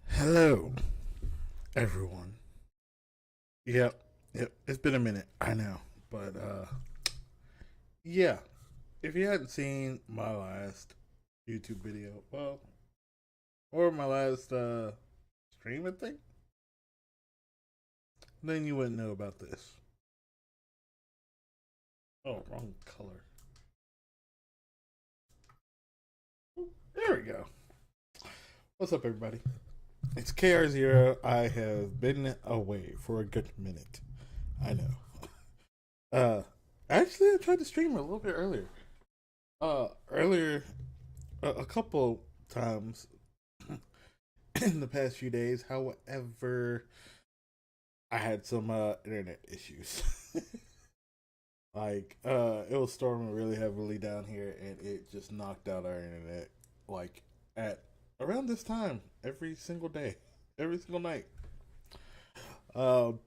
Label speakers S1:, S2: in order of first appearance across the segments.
S1: Hello, everyone. Yep. It's been a minute, I know, but yeah. If you hadn't seen my last YouTube video, well, or my last stream, I think, then you wouldn't know about this. Oh, wrong color. There we go. What's up, everybody? It's KR0. I have been away for a good minute. I know. Uh, Actually, I tried to stream a little bit earlier. Earlier, a couple times in the past few days. However, I had some internet issues. It was storming really heavily down here, and it just knocked out our internet. Like at around this time, every single day, every single night. Um,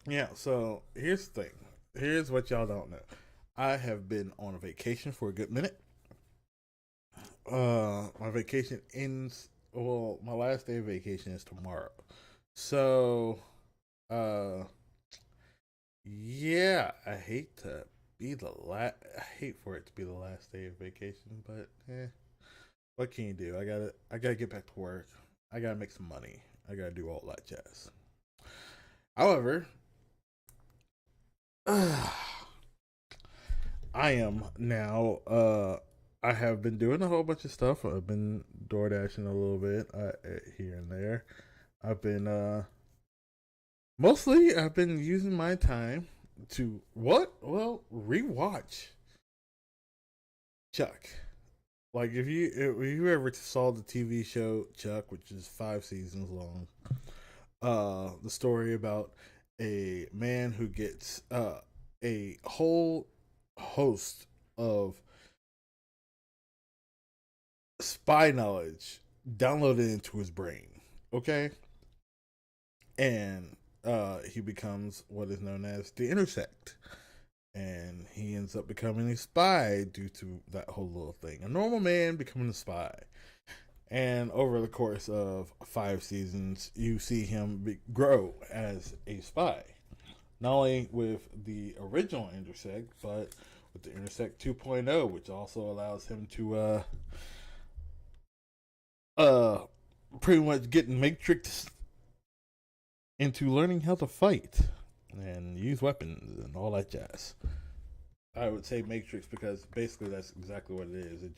S1: yeah. So here's the thing. Here's what y'all don't know. I have been on a vacation for a good minute. My vacation ends. Well, my last day of vacation is tomorrow. So, uh, yeah, I hate to be the last. I hate for it to be the last day of vacation, but what can you do? I gotta get back to work. I gotta make some money. I gotta do all that jazz. However, I am now. I have been doing a whole bunch of stuff. I've been door dashing a little bit here and there. I've been mostly I've been using my time to what? Well, rewatch Chuck. Like if you ever saw the TV show Chuck, which is 5 seasons long, the story about a man who gets a whole host of spy knowledge downloaded into his brain. Okay, and he becomes what is known as the intersect, and he ends up becoming a spy due to that whole little thing. A normal man becoming a spy. And over the course of 5 seasons, you see him grow as a spy. Not only with the original Intersect, but with the Intersect 2.0, which also allows him to uh pretty much get Matrix into learning how to fight and use weapons and all that jazz. I would say Matrix because basically that's exactly what it is. It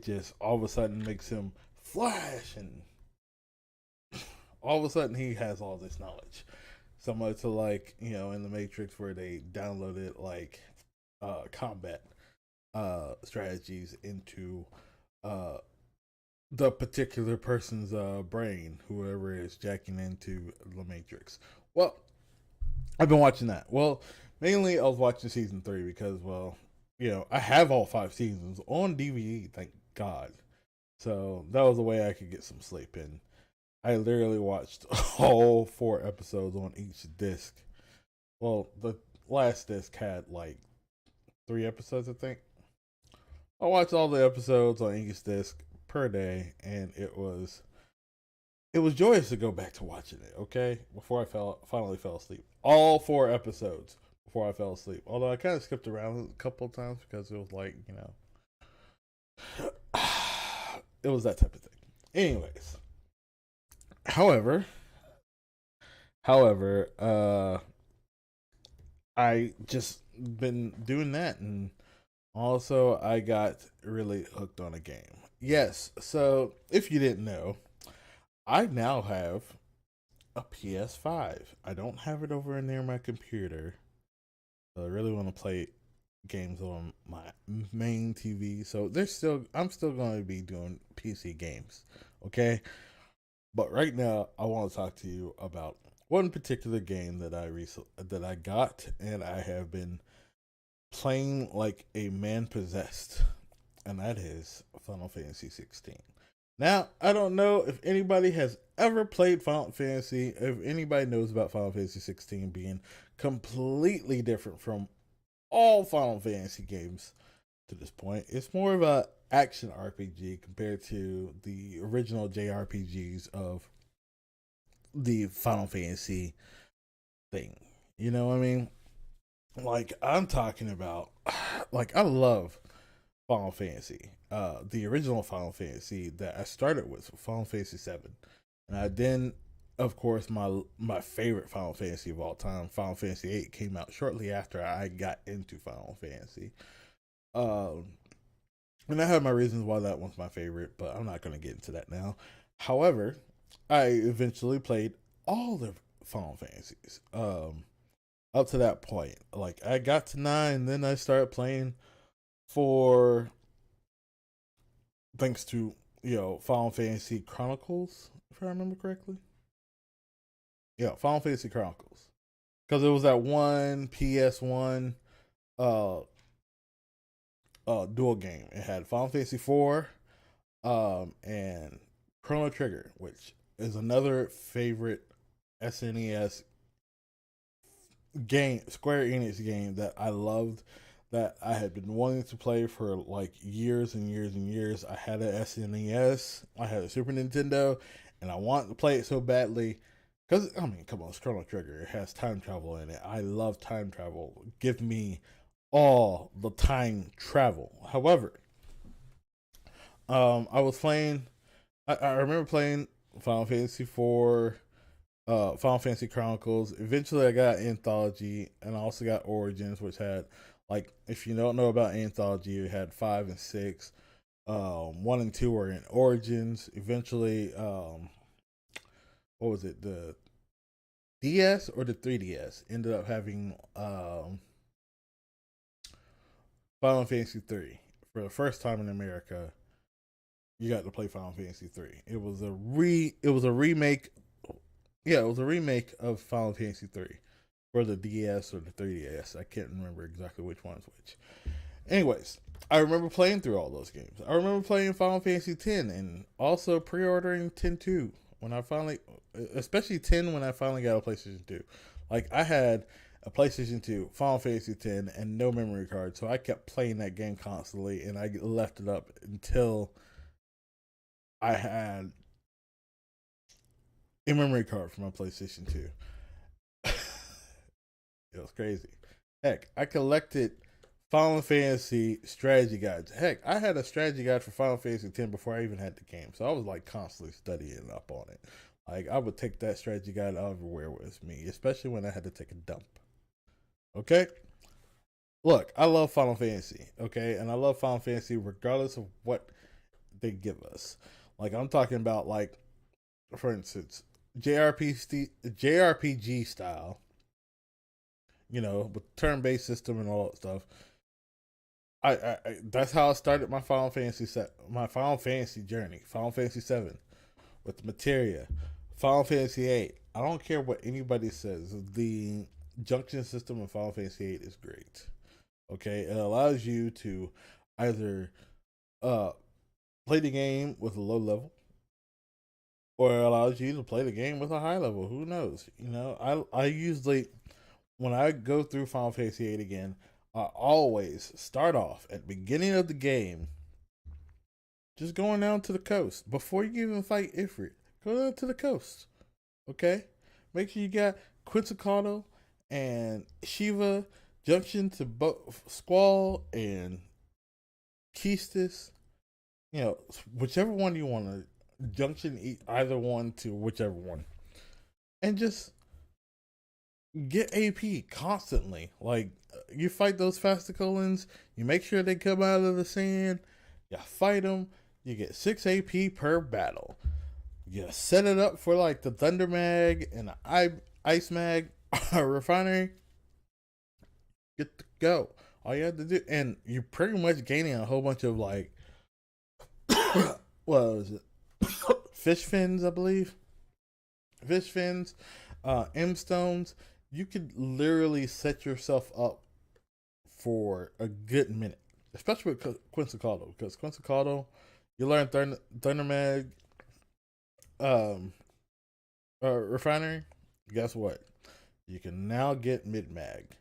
S1: just all of a sudden makes him flash, and all of a sudden he has all this knowledge. Similar to like in the Matrix where they downloaded like combat strategies into uh the particular person's brain, whoever is jacking into the Matrix. Well, I've been watching that. Well, mainly I was watching season 3 because, well, I have all 5 seasons on DVD, thank God. So that was the way I could get some sleep in. I literally watched all 4 episodes on each disc. Well, the last disc had like 3 episodes, I think. I watched all the episodes on each disc per day, and it was joyous to go back to watching it. Okay, before I finally fell asleep. All 4 episodes before I fell asleep. Although I kind of skipped around a couple of times because it was like it was that type of thing. Anyways, however, however, I just been doing that, and also I got really hooked on a game. Yes, so if you didn't know, I now have a PS5. I don't have it over near my computer. So I really want to play games on my main TV. So I'm still going to be doing PC games. Okay? But right now I want to talk to you about one particular game that I got and I have been playing like a man possessed, and that is Final Fantasy 16. Now, I don't know if anybody has ever played Final Fantasy, if anybody knows about Final Fantasy 16 being completely different from all Final Fantasy games to this point. It's more of a action RPG compared to the original JRPGs of the Final Fantasy thing. You know what I mean? Like I'm talking about like I love Final Fantasy. The original Final Fantasy that I started with, Final Fantasy 7. And I then, of course, my favorite Final Fantasy of all time, Final Fantasy 8, came out shortly after I got into Final Fantasy. Um, and I have my reasons why that one's my favorite, but I'm not going to get into that now. However, I eventually played all the Final Fantasies up to that point. Like I got to 9, then I started playing for thanks to Final Fantasy Chronicles, if I remember correctly. Yeah, Final Fantasy Chronicles, because it was that one PS1 uh dual game. It had Final Fantasy 4 and Chrono Trigger, which is another favorite SNES game, Square Enix game that I loved, that I had been wanting to play for like years and years and years. I had a SNES, I had a Super Nintendo, and I wanted to play it so badly. Because, I mean, come on, it's Chrono Trigger. It has time travel in it. I love time travel. Give me all the time travel. However, I was playing, I remember playing Final Fantasy 4, Final Fantasy Chronicles. Eventually, I got Anthology, and I also got Origins, which had like if you don't know about Anthology, it had 5 and 6. 1 and 2 were in Origins. Eventually, what was it? The DS or the 3DS ended up having Final Fantasy 3 for the first time in America. You got to play Final Fantasy 3. It was a remake. Yeah, it was a remake of Final Fantasy 3 for the DS or the 3DS. I can't remember exactly which one's which. Anyways, I remember playing through all those games. I remember playing Final Fantasy 10 and also pre-ordering 10 2 when I finally, especially 10 when I finally got a PlayStation 2. Like I had a PlayStation 2, Final Fantasy 10, and no memory card, so I kept playing that game constantly, and I left it up until I had a memory card for my PlayStation 2. It was crazy. Heck, I collected Final Fantasy strategy guides. Heck, I had a strategy guide for Final Fantasy 10 before I even had the game. So I was like constantly studying up on it. Like I would take that strategy guide everywhere with me, especially when I had to take a dump. Okay? Look, I love Final Fantasy, okay? And I love Final Fantasy regardless of what they give us. Like I'm talking about like for instance, JRPG style, with turn-based system and all that stuff. I that's how I started my Final Fantasy journey. Final Fantasy 7 with Materia, Final Fantasy 8. I don't care what anybody says. The junction system in Final Fantasy 8 is great. Okay, it allows you to either uh play the game with a low level, or it allows you to play the game with a high level. Who knows? I usually, when I go through Final Fantasy 8 again, I always start off at the beginning of the game, just going down to the coast before you even fight Ifrit. Go down to the coast, okay? Make sure you got Quetzalcoatl and Shiva Junction to Squall and Keistis. Whichever one you want to junction either one to whichever one, and just get AP constantly. Like, you fight those Fasticolins, you make sure they come out of the sand, you fight them, you get 6 AP per battle. You set it up for like the Thunder Mag and the Ice Mag refinery, get to go. All you have to do, and you're pretty much gaining a whole bunch of like, what was it? Fish fins, I believe. Fish fins, M stones. You could literally set yourself up for a good minute, especially with Quetzalcoatl, because Quetzalcoatl, you learn Thunder Mag, um, refinery. Guess what? You can now get mid mag.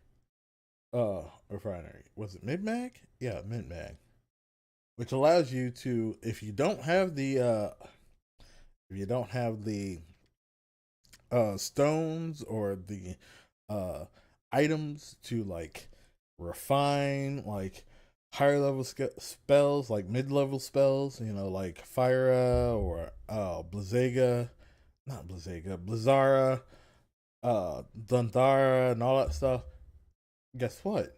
S1: Refinery. Was it mid mag? Yeah, mid mag, which allows you to, if you don't have the stones or the items to like refine like higher level spells, like mid level spells, like Fira or Blizzaga, not Blizzaga, Blizzara, Dundara, and all that stuff. Guess what?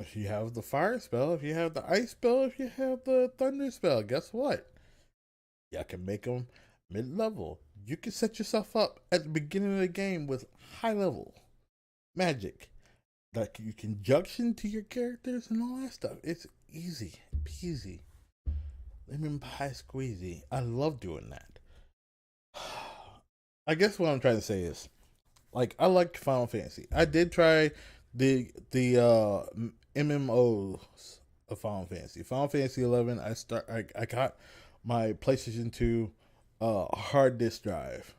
S1: If you have the fire spell, if you have the ice spell, if you have the thunder spell, guess what? Y'all can make them mid level. You can set yourself up at the beginning of the game with high level magic that you can junction to your characters and all that stuff. It's easy peasy, lemon pie squeezy. I love doing that. I guess what I'm trying to say is, like, I like Final Fantasy. I did try the MMOs of Final Fantasy. Final Fantasy 11. I got my PlayStation 2 hard disk drive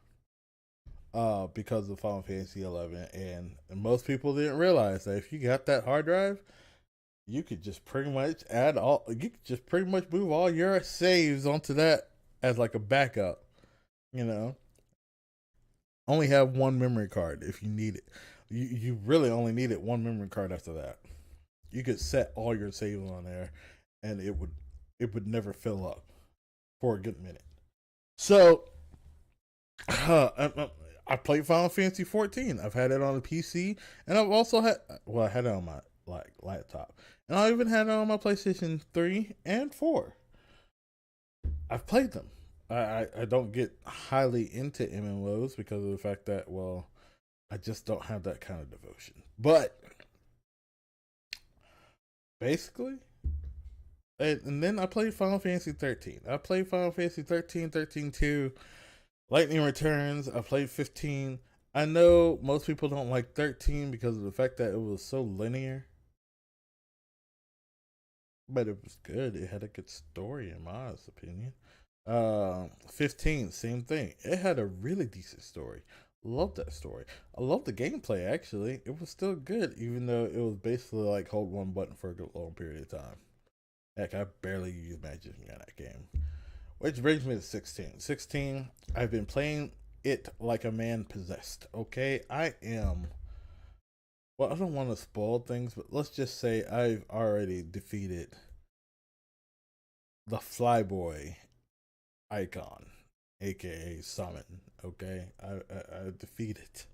S1: because of Final Fantasy 11, and most people didn't realize that if you got that hard drive, you could just pretty much move all your saves onto that as like a backup. You know, only have one memory card if you need it. You really only needed one memory card after that. You could set all your saves on there, and it would never fill up for a good minute. So I played Final Fantasy 14. I've had it on the PC, and I've also I had it on my like laptop, and I even had it on my PlayStation 3 and 4. I've played them. I don't get highly into MMOs because of the fact that, well, I just don't have that kind of devotion. But basically, and then I played Final Fantasy 13. I played Final Fantasy 13, 13 2, Lightning Returns. I played 15. I know most people don't like 13 because of the fact that it was so linear, but it was good. It had a good story, in my opinion. 15, same thing. It had a really decent story. Love that story. I love the gameplay, actually. It was still good, even though it was basically like hold one button for a good long period of time. Heck, I barely used magic in that game. Which brings me to 16. 16, I've been playing it like a man possessed, okay? Well, I don't want to spoil things, but let's just say I've already defeated the Flyboy icon, aka Summon, okay? I defeated.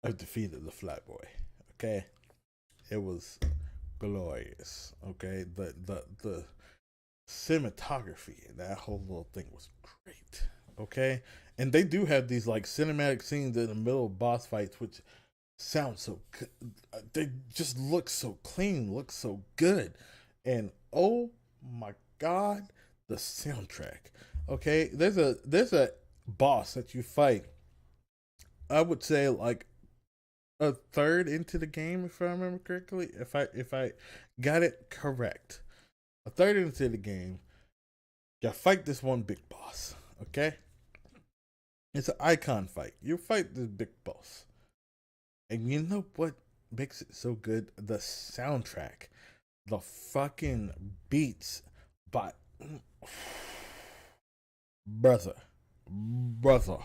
S1: I've defeated the Flyboy, okay? It was glorious, okay? The cinematography and that whole little thing was great, okay? And they do have these like cinematic scenes in the middle of boss fights, which sound so good. They just look so clean, look so good, and oh my god, the soundtrack. Okay, there's a boss that you fight. I would say like a third into the game, if I remember correctly. If I got it correct, a third into the game, you fight this one big boss. Okay, it's an icon fight. You fight this big boss, and you know what makes it so good? The soundtrack, the fucking beats, by brother, brother,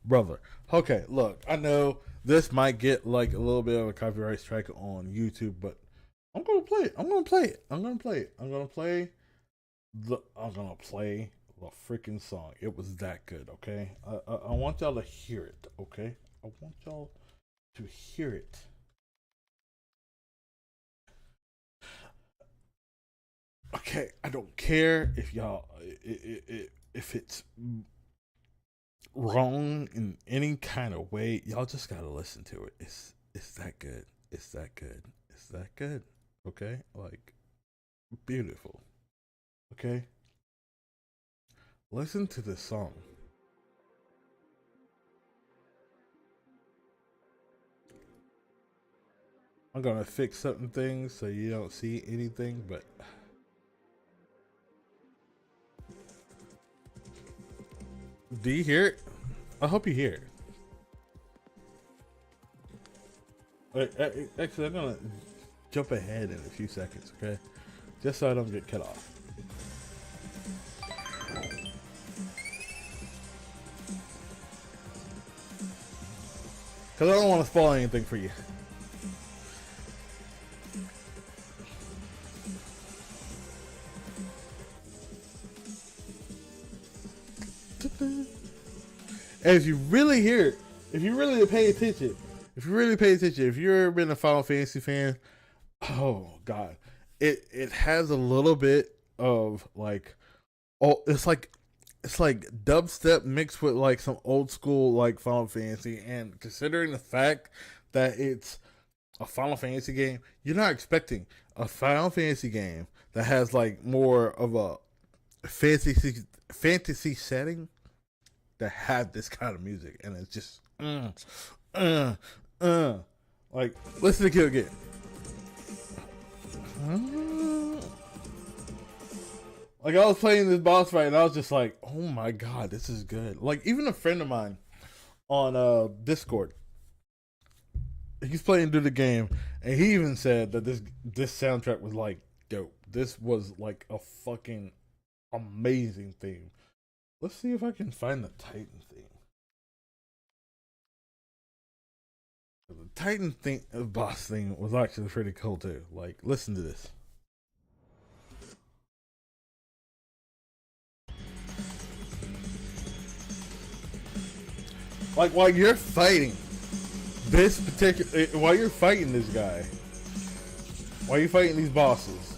S1: brother. Okay, look, I know this might get like a little bit of a copyright strike on YouTube, but I'm gonna play it. I'm gonna play it. I'm gonna play it. I'm gonna play the freaking song. It was that good. Okay, I want y'all to hear it. Okay, I want y'all to hear it. Okay, I don't care if y'all if it's wrong in any kind of way. Y'all just gotta listen to it. It's that good. It's that good. It's that good. Okay, like beautiful. Okay, listen to this song. I'm gonna fix certain things so you don't see anything, but do you hear it? I hope you hear it. Actually, I'm gonna jump ahead in a few seconds, okay? Just so I don't get cut off. Because I don't want to spoil anything for you. And if you really hear it, if you really pay attention, if you've ever been a Final Fantasy fan, oh god, it has a little bit of like, oh, it's like dubstep mixed with like some old school like Final Fantasy, and considering the fact that it's a Final Fantasy game, you're not expecting a Final Fantasy game that has like more of a fantasy setting that have this kind of music, and it's just uh, uh. Like, listen to Kill again. Like, I was playing this boss fight, and I was just like, "Oh my god, this is good!" Like, even a friend of mine on Discord, he's playing through the game, and he even said that this soundtrack was like dope. This was like a fucking amazing theme. Let's see if I can find the Titan theme. The Titan thing, boss thing was actually pretty cool too. Like, listen to this. Like, while you're fighting this guy, while you're fighting these bosses,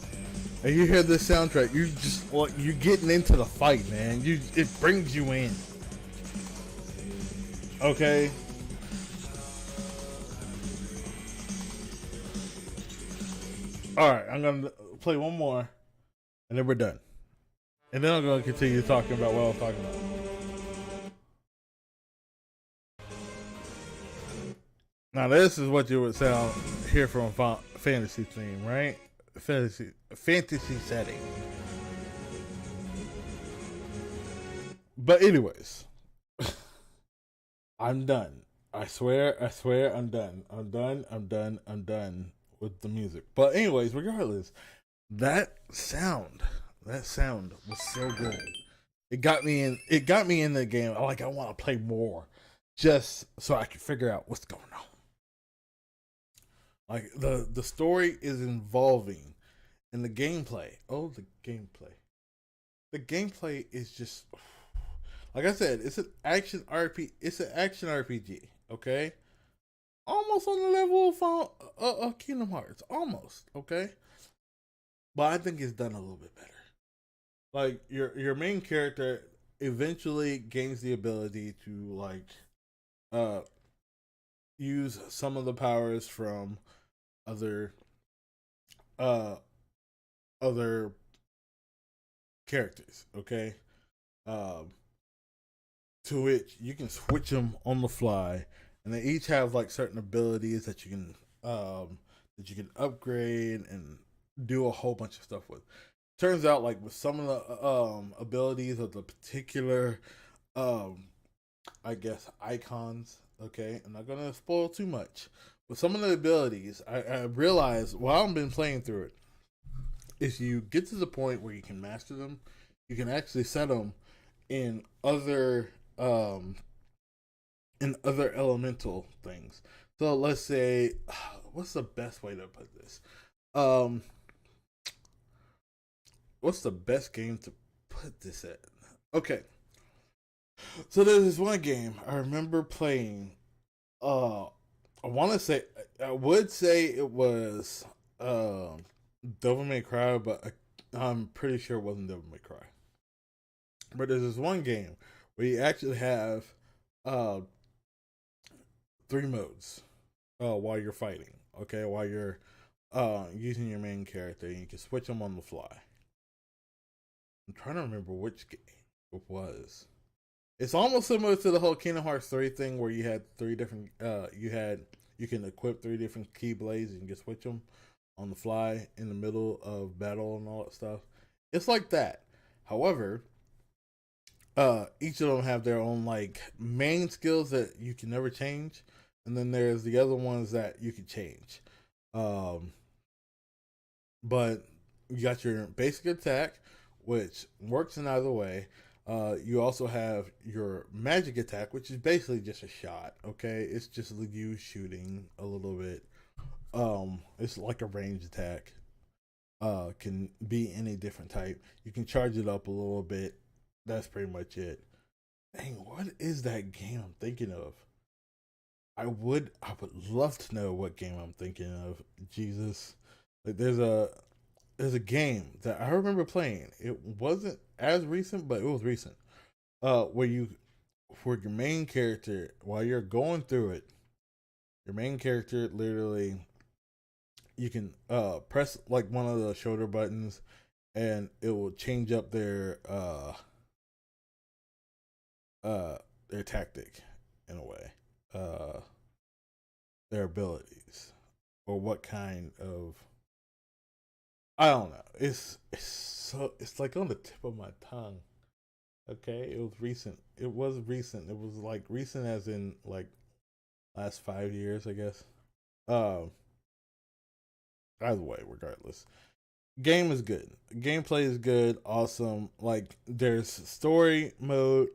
S1: and you hear this soundtrack, you just like you're getting into the fight, man. It brings you in. Okay. All right, I'm gonna play one more, and then we're done. And then I'm gonna continue talking about what I was talking about. Now this is what you would sound hear from a fantasy theme, right? Fantasy setting. But anyways, I'm done. I swear, I'm done. I'm done with the music. But anyways, regardless, that sound was so good. It got me in the game. I want to play more, just so I can figure out what's going on. Like the story is involving, and the gameplay. Oh, the gameplay. The gameplay is just like I said. It's an action RP. It's an action RPG. Okay, almost on the level of Kingdom Hearts. Almost okay, but I think it's done a little bit better. Like your main character eventually gains the ability to like uh use some of the powers from other uh other characters, okay? Um to which you can switch them on the fly, and they each have like certain abilities that you can upgrade and do a whole bunch of stuff with. Turns out, like with some of the abilities of the particular, um, I guess icons. Okay, I'm not gonna spoil too much. With some of the abilities, I realized while I've been playing through it, is you get to the point where you can master them, you can actually set them in other elemental things. So let's say, what's the best way to put this? Um, what's the best game to put this in? Okay, so there's this one game I remember playing. Uh, I want to say, I would say it was Devil May Cry, but I'm pretty sure it wasn't Devil May Cry. But there's this one game where you actually have uh three modes while you're fighting. Okay, while you're using your main character, and you can switch them on the fly. I'm trying to remember which game it was. It's almost similar to the whole Kingdom Hearts 3 thing where you had three different you can equip three different keyblades and you can switch them on the fly in the middle of battle and all that stuff. It's like that. However, each of them have their own like main skills that you can never change, and then there's the other ones that you can change. Um, but you got your basic attack, which works in either way. You also have your magic attack, which is basically just a shot. Okay, it's just you shooting a little bit. It's like a range attack. Can be any different type. You can charge it up a little bit. That's pretty much it. Dang, what is that game I'm thinking of? I would love to know what game I'm thinking of. Jesus, like there's a game that I remember playing. It wasn't as recent, but it was recent. Where you for your main character while you're going through it, your main character literally you can press like one of the shoulder buttons and it will change up their tactic in a way. Uh their abilities or what kind of I don't know. It's like on the tip of my tongue. Okay, it was recent. It was recent. It was like recent as in like last 5 years, I guess. Um, either way, regardless, game is good. Gameplay is good. Awesome. Like there's story mode.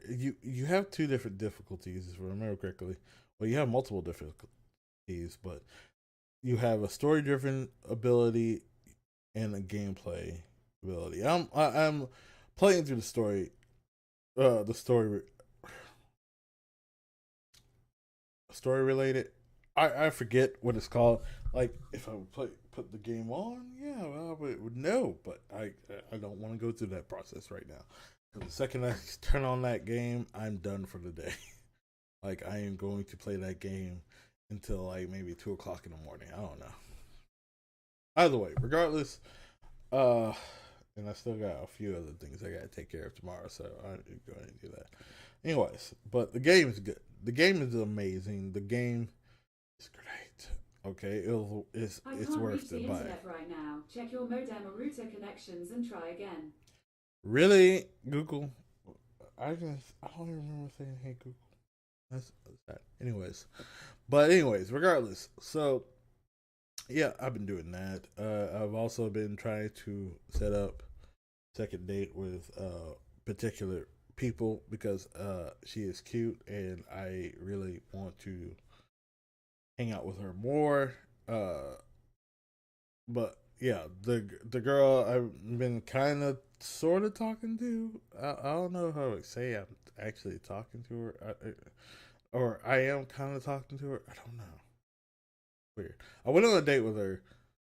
S1: You have two different difficulties, if I remember correctly. Well, you have multiple difficulties, but you have a story driven ability and a gameplay ability. I'm playing through the story related. I forget what it's called. Like if I would put the game on, yeah, well, I would know, but I don't want to go through that process right now. The second I turn on that game, I'm done for the day. Like I am going to play that game until like maybe 2 o'clock in the morning. I don't know. Either way, regardless, uh, and I still got a few other things I gotta take care of tomorrow, so I'm going to do that. Anyways, but the game is good. The game is amazing. The game is great. Okay,
S2: I
S1: it's
S2: can't
S1: worth
S2: reach
S1: to
S2: the
S1: buy.
S2: internet right now. Check your modem or router connections and try again.
S1: Really, Google? I don't even remember saying hey Google. That's that. Anyways, regardless. So yeah, I've been doing that. I've also been trying to set up second date with particular people because she is cute and I really want to hang out with her more. But yeah, the girl I've been kind of sort of talking to. I don't know how to say I'm actually talking to her, or I am kind of talking to her. I don't know. Weird. I went on a date with her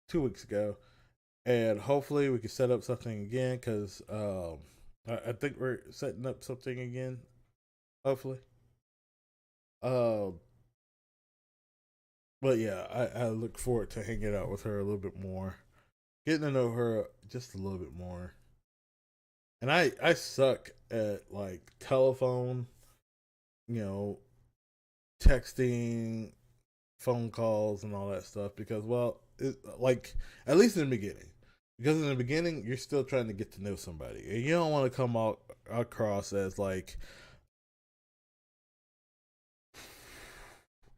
S1: 2 weeks ago, and hopefully we can set up something again because I think we're setting up something again. Hopefully. Um, but yeah, I look forward to hanging out with her a little bit more, getting to know her just a little bit more. And I suck at like telephone, you know, texting, phone calls, and all that stuff because, well, like at least in the beginning, because in the beginning you're still trying to get to know somebody, and you don't want to come out across as like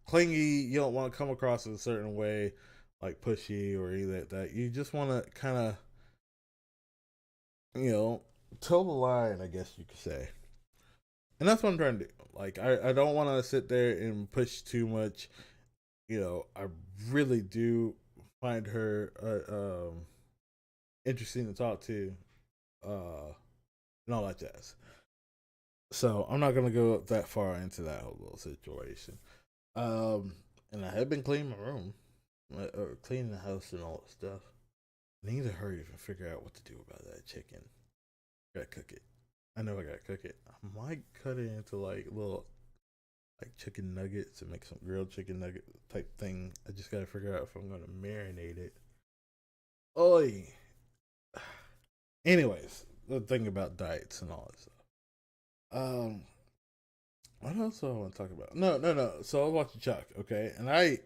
S1: clingy. You don't want to come across in a certain way, like pushy or anything like that. You just want to kind of, you know, toe the line, I guess you could say. And that's what I'm trying to do. Like, I don't want to sit there and push too much. You know, I really do find her interesting to talk to, and all that jazz. So I'm not gonna go that far into that whole little situation. Um, and I have been cleaning my room, or cleaning the house and all that stuff. I need to hurry and figure out what to do about that chicken. Gotta cook it. I know I gotta cook it. I might cut it into like little like chicken nuggets and make some grilled chicken nugget type thing. I just gotta figure out if I'm gonna marinate it. Oi. Anyways, the thing about diets and all that stuff. Um, what else do I want to talk about? No. So I was watching Chuck, okay, and I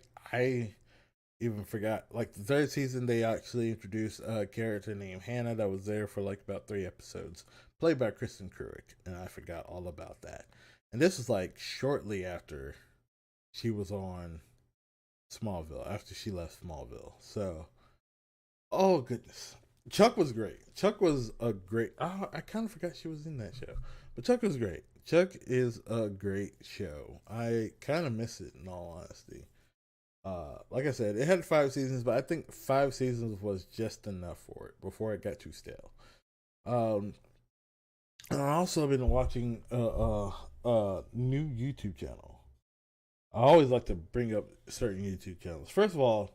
S1: even forgot. Like the third season, they actually introduced a character named Hannah that was there for like about 3 episodes, played by Kristen Cruick, and I forgot all about that. And this was like shortly after she was on Smallville, after she left Smallville. So, oh goodness, Chuck was great. Chuck was a great. Oh, I kind of forgot she was in that show, but Chuck was great. Chuck is a great show. I kind of miss it in all honesty. Like I said, it had 5 seasons, but I think 5 seasons was just enough for it before it got too stale. Um, and I also been watching new YouTube channel. I always like to bring up certain YouTube channels. First of all,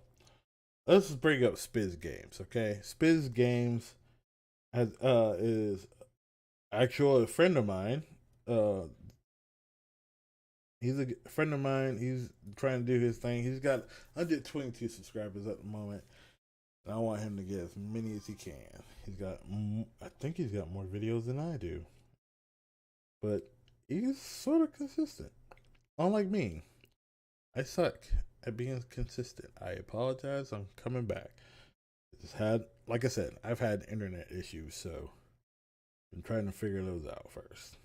S1: let's just bring up Spiz Games, okay? Spiz Games has is actually a friend of mine. Uh, he's a friend of mine. He's trying to do his thing. He's got 122 subscribers at the moment. And I want him to get as many as he can. He's got, I think he's got more videos than I do, but he's sort of consistent. Unlike me, I suck at being consistent. I apologize. I'm coming back. Just had, like I said, I've had internet issues, so I'm trying to figure those out first.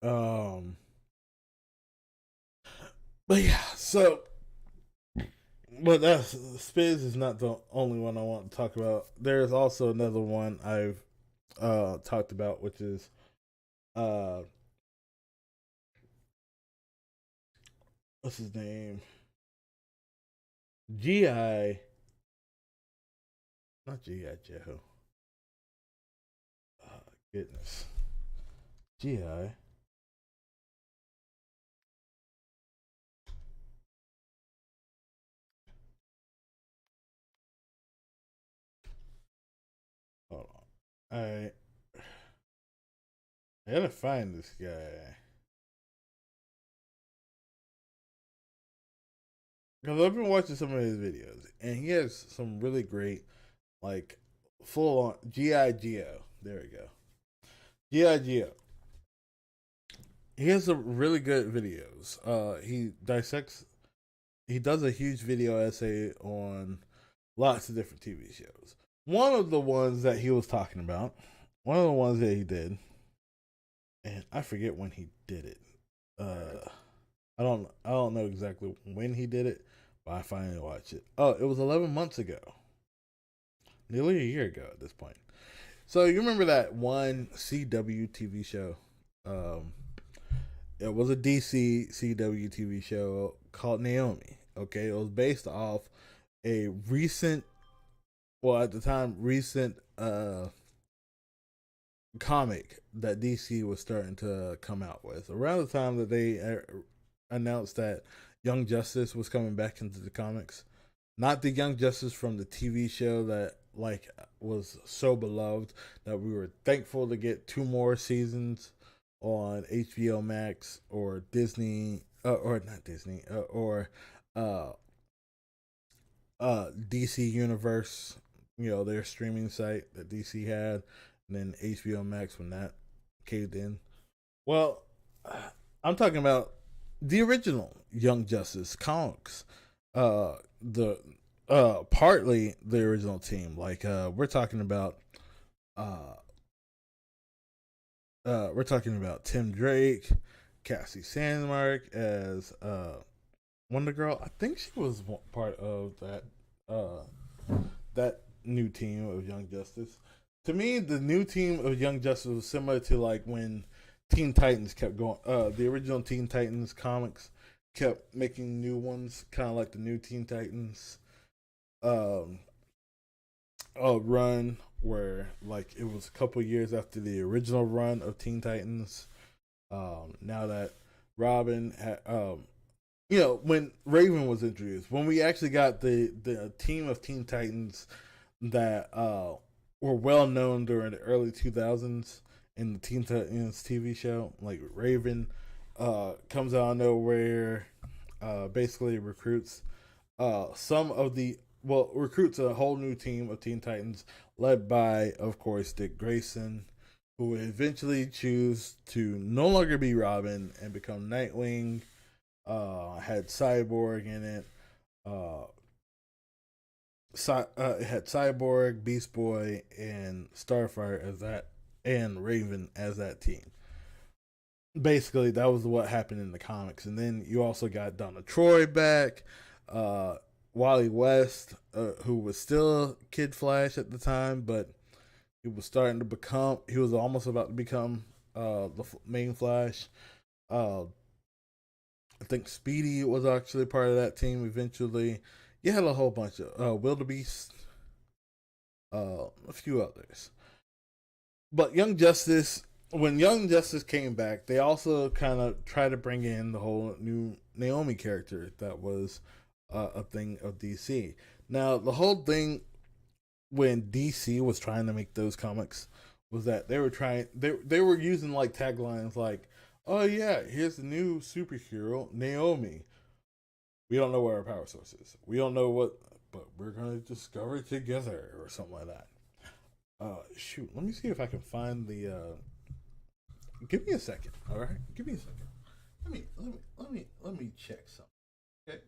S1: Um, but yeah, so but that's Spiz is not the only one I want to talk about. There's also another one I've talked about, which is uh what's his name? GI, not GI Joe. Goodness, GI. Hold on, I gotta find this guy because I've been watching some of his videos, and he has some really great, like, full on GI Geo. There we go, GI Geo. He has some really good videos. He dissects. He does a huge video essay on lots of different TV shows. One of the ones that he was talking about, one of the ones that he did, and I forget when he did it. I don't know exactly when he did it, but I finally watched it. Oh, it was 11 months ago, nearly a year ago at this point. So you remember that one CW TV show? Um, it was a DC CW TV show called Naomi. Okay, it was based off a recent, well at the time, recent comic that DC was starting to come out with. Around the time that they announced that Young Justice was coming back into the comics, not the Young Justice from the TV show that like was so beloved that we were thankful to get 2 more seasons on HBO Max or Disney, or not Disney, or uh DC Universe, you know, their streaming site that DC had, and then HBO Max when that caved in. Well, I'm talking about the original Young Justice comics. The partly the original team. Like we're talking about uh we're talking about Tim Drake, Cassie Sandmark as Wonder Girl. I think she was part of that new team of Young Justice. To me, the new team of Young Justice was similar to like when Teen Titans kept going. The original Teen Titans comics kept making new ones, kind of like the new Teen Titans um, run, where like it was a couple years after the original run of Teen Titans. Now that Robin had, when Raven was introduced, when we actually got the team of Teen Titans that were well known during the early 2000s in the Teen Titans TV show, like Raven comes out of nowhere, basically recruits some of the recruits a whole new team of Teen Titans led by, of course, Dick Grayson, who would eventually choose to no longer be Robin and become Nightwing. Had Cyborg in it. It had Cyborg, Beast Boy, and Starfire as that, and Raven as that team. Basically, that was what happened in the comics, and then you also got Donna Troy back, uh, Wally West, who was still Kid Flash at the time, but he was starting to become. He was almost about to become the main Flash. Uh, I think Speedy was actually part of that team eventually. You had a whole bunch of Wildebeest, a few others. But Young Justice, when Young Justice came back, they also kind of tried to bring in the whole new Naomi character that was a thing of DC. Now, the whole thing when DC was trying to make those comics was that they were using like taglines like, "Oh yeah, here's the new superhero Naomi. We don't know where our power source is. We don't know what, but we're gonna discover it together," or something like that. Shoot, let me see if I can find the. Give me a second, all right? Give me a second. Let me check something. Okay.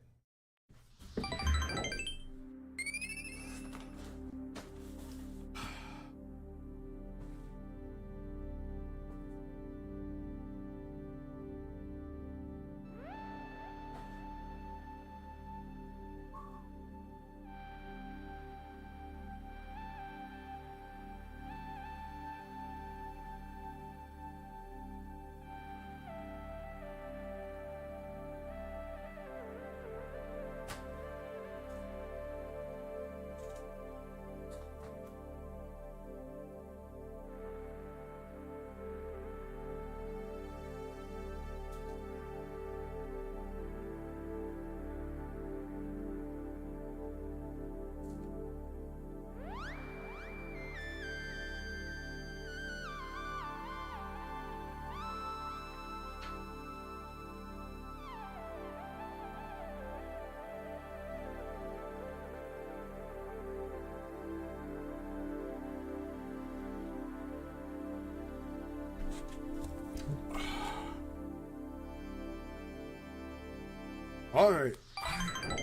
S1: All right, I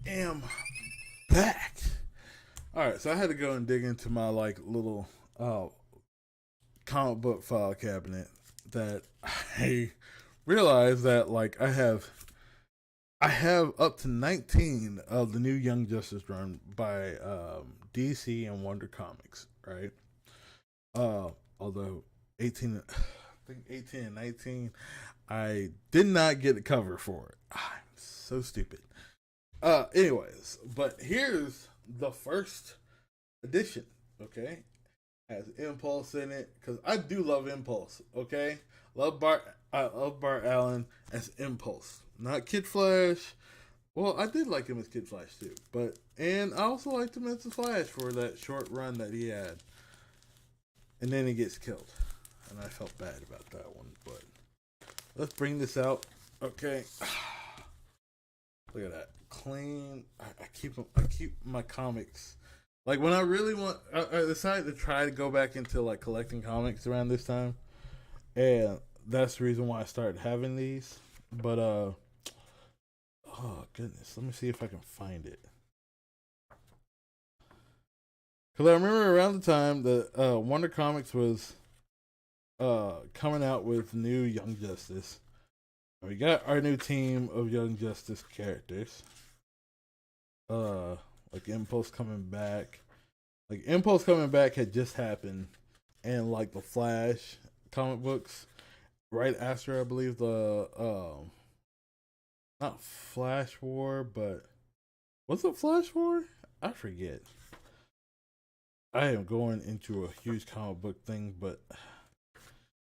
S1: am back. All right, so I had to go and dig into my like little comic book file cabinet that I realized that like I have up to 19 of the new Young Justice run by DC and Wonder Comics, right? Although 18, I think 18 and 19, I did not get a cover for it. I'm so stupid. Anyways, but here's the first edition, okay? Has Impulse in it because I do love Impulse. Okay, I love Bart Allen as Impulse, not Kid Flash. Well, I did like him as Kid Flash too, and I also liked him as the Flash for that short run that he had, and then he gets killed, and I felt bad about that one. But let's bring this out. Okay, look at that clean. I keep my comics. Like when I really want, I decided to try to go back into like collecting comics around this time, and that's the reason why I started having these. But oh goodness, let me see if I can find it. Because I remember around the time that Wonder Comics was coming out with new Young Justice. We got our new team of Young Justice characters. Like Impulse coming back. Like Impulse coming back had just happened, and like the Flash comic books right after I believe the not Flash War, but was it Flash War? I forget. I am going into a huge comic book thing, but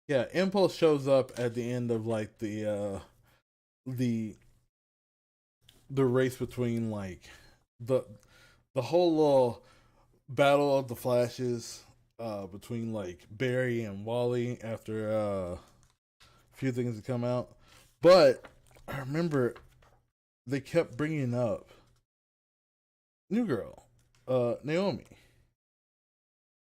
S1: yeah, Impulse shows up at the end of like the the race between like the the whole little battle of the Flashes between like Barry and Wally after a few things had come out. But I remember they kept bringing up New Girl, Naomi.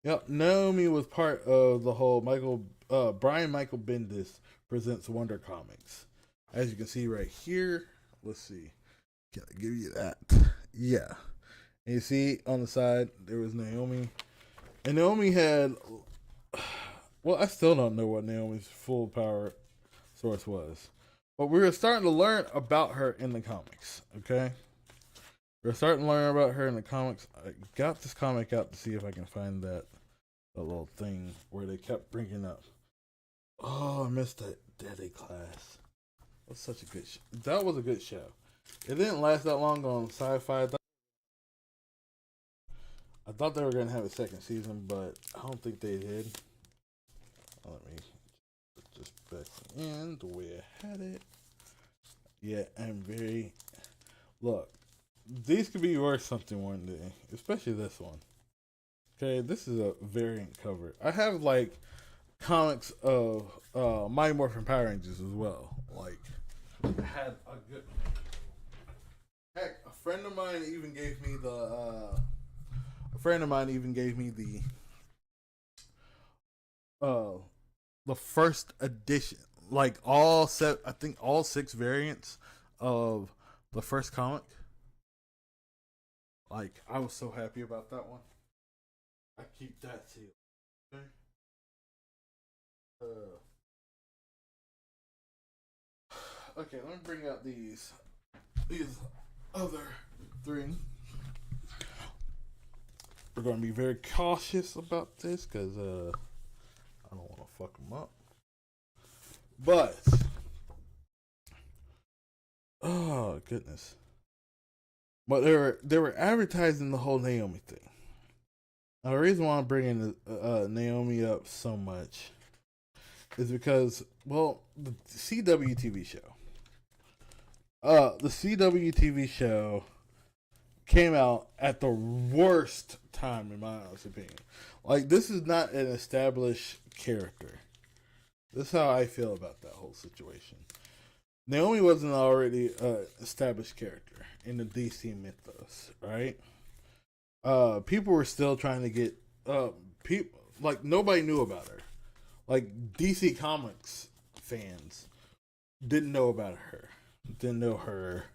S1: Yep, Naomi was part of the whole Brian Michael Bendis presents Wonder Comics. As you can see right here, let's see. Can I give you that? Yeah. And you see on the side there was Naomi, and Naomi had. Well, I still don't know what Naomi's full power source was, but we were starting to learn about her in the comics. Okay, we're starting to learn about her in the comics. I got this comic out to see if I can find that little thing where they kept bringing up. Oh, I missed that Deadly Class. That's such a good. That was a good show. It didn't last that long on Sci-Fi. I thought they were going to have a second season, but I don't think they did. Let me put this back in the way I had it. Yeah, I'm very. Look, these could be worth something one day, especially this one. Okay, this is a variant cover. I have like comics of Mighty Morphin Power Rangers as well. Like, I had a good. Heck, a friend of mine even gave me the first edition, like all set. I think all 6 variants of the first comic. Like, I was so happy about that one. I keep that sealed. Okay. Okay, let me bring out these other 3. We're gonna be very cautious about this because I don't want to fuck them up. But oh goodness, but they were advertising the whole Naomi thing. Now, the reason why I'm bringing Naomi up so much is because, well, the CW TV show. The CW TV show came out at the worst time, in my honest opinion. Like, this is not an established character. This is how I feel about that whole situation. Naomi wasn't already an established character in the DC mythos, right? People were still trying to get people, like, nobody knew about her. Like, DC Comics fans didn't know about her. Didn't know her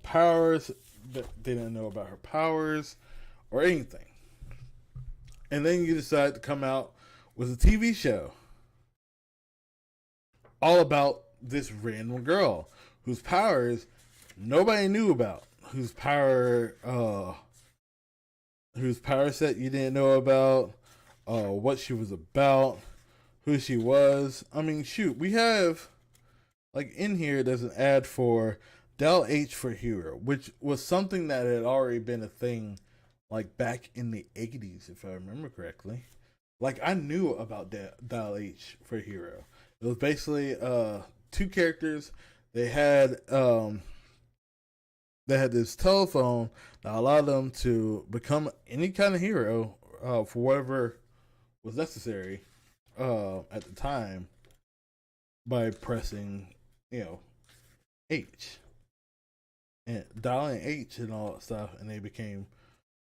S1: powers. They didn't know about her powers or anything. And then you decide to come out with a TV show all about this random girl whose powers nobody knew about, whose power set you didn't know about, what she was about, who she was. I mean, shoot, we have, like, in here there's an ad for Del H for Hero, which was something that had already been a thing, like, back in the 80s, if I remember correctly. Like, I knew about Del H for Hero. It was basically 2 characters. They had this telephone that allowed them to become any kind of hero for whatever was necessary at the time by pressing, H and dialing H and all that stuff, and they became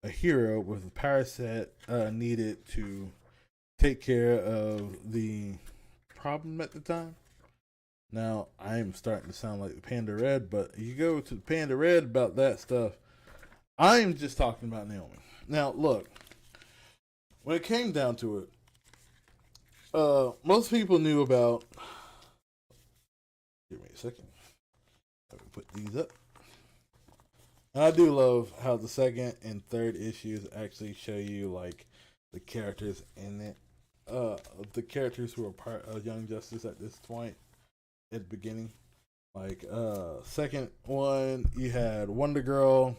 S1: a hero with a power set needed to take care of the problem at the time. Now, I'm starting to sound like the Panda Red, but you go to the Panda Red about that stuff. I'm just talking about Naomi. Now, look, when it came down to it, most people knew about. Give me a second. Let me put these up. And I do love how the second and third issues actually show you like the characters in it. The characters who are part of Young Justice at this point at the beginning. Like second one you had Wonder Girl,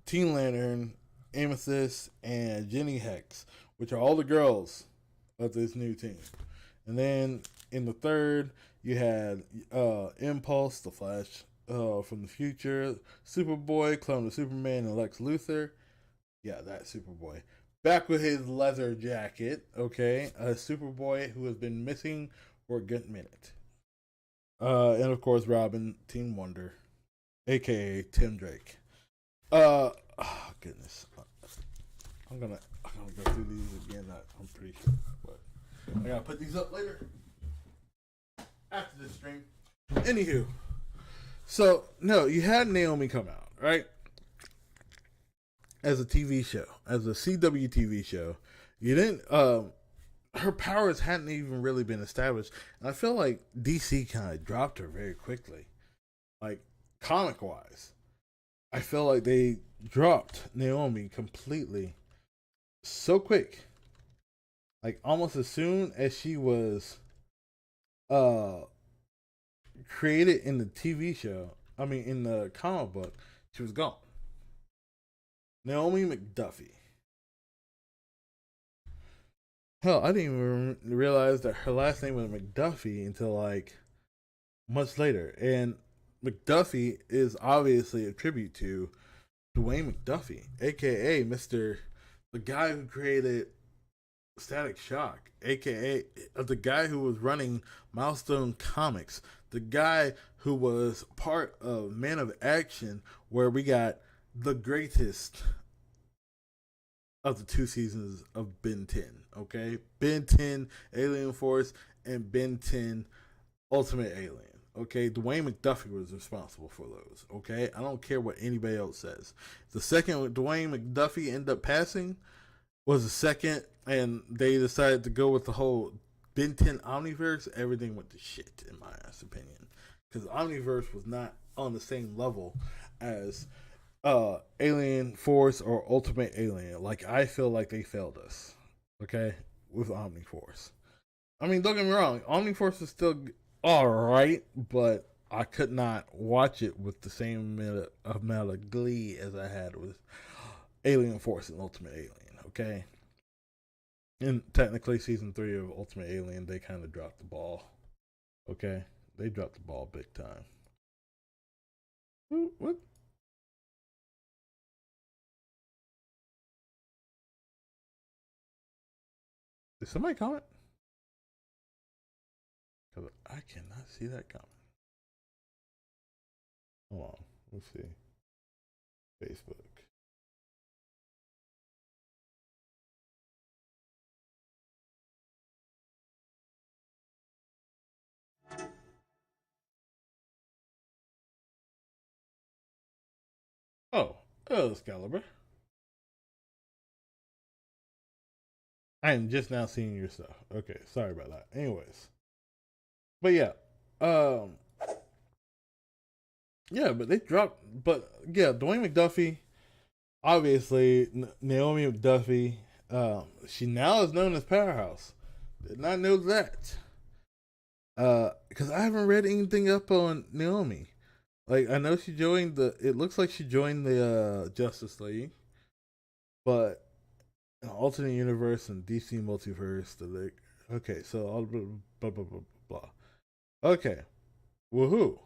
S1: Teen Lantern, Amethyst, and Jenny Hex, which are all the girls of this new team. And then in the third you had Impulse, the Flash from the future, Superboy, clone of Superman, and Lex Luthor. Yeah, that Superboy. Back with his leather jacket, okay? A Superboy who has been missing for a good minute. And of course, Robin, Teen Wonder, aka Tim Drake. Oh, goodness. I'm gonna go through these again. I'm pretty sure, but I gotta put these up later after this stream. Anywho, so no, you had Naomi come out, right? As a TV show, as a CW TV show. You didn't her powers hadn't even really been established. And I feel like DC kind of dropped her very quickly. Like comic wise. I feel like they dropped Naomi completely so quick. Like almost as soon as she was uh created in the TV show, I mean in the comic book, she was gone. Naomi McDuffie. Hell, I didn't even realize that her last name was McDuffie until like much later. And McDuffie is obviously a tribute to Dwayne McDuffie, aka Mr. the guy who created Static Shock, aka the guy who was running Milestone Comics, the guy who was part of Man of Action, where we got the greatest of the two seasons of Ben 10. Okay, Ben 10 Alien Force and Ben 10 Ultimate Alien. Okay, Dwayne McDuffie was responsible for those. Okay, I don't care what anybody else says. The second Dwayne McDuffie ended up passing was the second, and they decided to go with the whole Ben 10 Omniverse. Everything went to shit, in my ass opinion, because Omniverse was not on the same level as Alien Force or Ultimate Alien. Like I feel like they failed us. Okay, with Omniforce. I mean, don't get me wrong, Omniforce is still all right, but I could not watch it with the same amount of glee as I had with Alien Force and Ultimate Alien. Okay, and technically, season 3 of Ultimate Alien, they kind of dropped the ball. Okay, they dropped the ball big time. What? Did somebody comment? Because I cannot see that comment. Hold on. Let's see. Facebook. Oh, Excalibur. I am just now seeing your stuff. Okay, sorry about that. Anyways, but yeah, um, yeah, but they dropped. But yeah, Dwayne McDuffie, obviously Naomi McDuffie. She now is known as Powerhouse. Did not know that. Because I haven't read anything up on Naomi. Like I know she joined the. It looks like she joined the Justice League, but alternate universe and DC multiverse. Okay, so all blah blah blah blah blah. Okay, woohoo!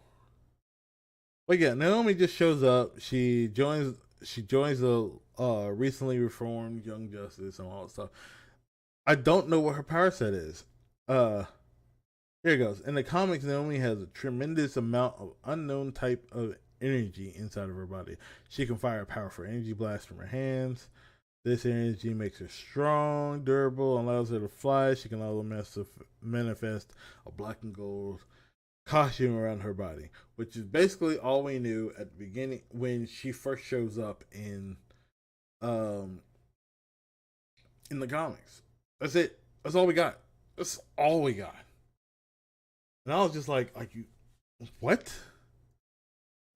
S1: But yeah, Naomi just shows up. She joins. She joins the recently reformed Young Justice and all that stuff. I don't know what her power set is. Uh, Here it goes. In the comics, Naomi has a tremendous amount of unknown type of energy inside of her body. She can fire a powerful energy blast from her hands. This energy makes her strong, durable, and allows her to fly. She can also manifest a black and gold costume around her body, which is basically all we knew at the beginning when she first shows up um in the comics. That's it. That's all we got. That's all we got. And I was just like you, what?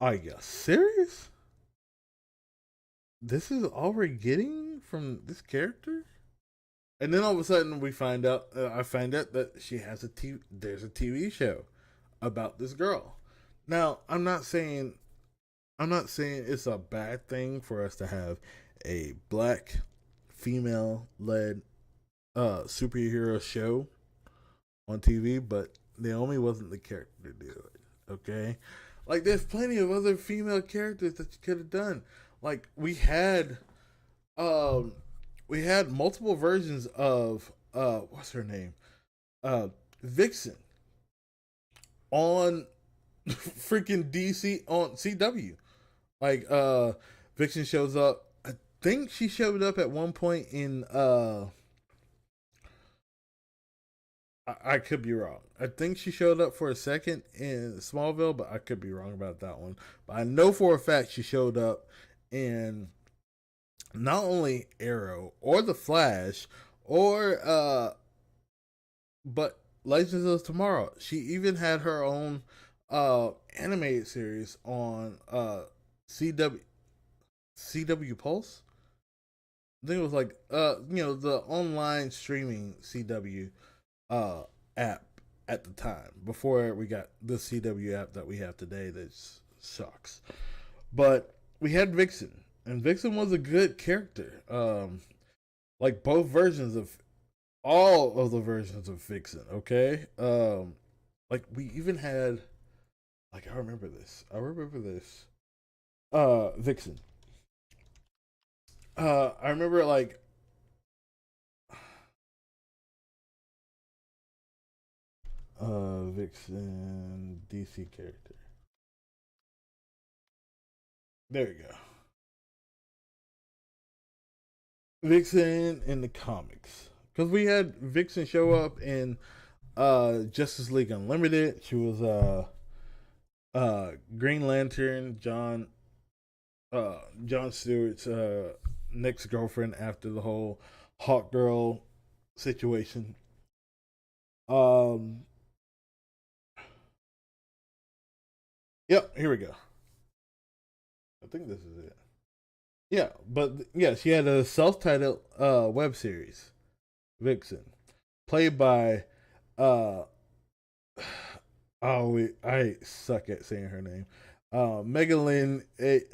S1: Are you serious? This is all we're getting from this character? And then all of a sudden, I find out that she has there's a TV show about this girl. Now, I'm not saying it's a bad thing for us to have a black female led superhero show on TV, but Naomi wasn't the character to do it. Okay, like there's plenty of other female characters that you could have done. Like um we had multiple versions of what's her name, Vixen on freaking DC on CW. Like Vixen shows up. I think she showed up at one point in I could be wrong. I think she showed up for a second in Smallville, but I could be wrong about that one. But I know for a fact she showed up in not only Arrow or The Flash or but Legends of Tomorrow. She even had her own animated series on CW CW Pulse. I think it was like the online streaming CW app at the time before we got the CW app that we have today that sucks. But we had Vixen, and Vixen was a good character. Like both versions of all of the versions of Vixen. Okay, like we even had like I remember this. Vixen. I remember like Vixen DC character. There you go. Vixen in the comics. Because we had Vixen show up in Justice League Unlimited. She was Green Lantern, John Stewart's next girlfriend after the whole Hawk Girl situation. Um yep, here we go. I think this is it. Yeah, but yeah, she had a self-titled web series, Vixen, played by uh I suck at saying her name. Megalyn et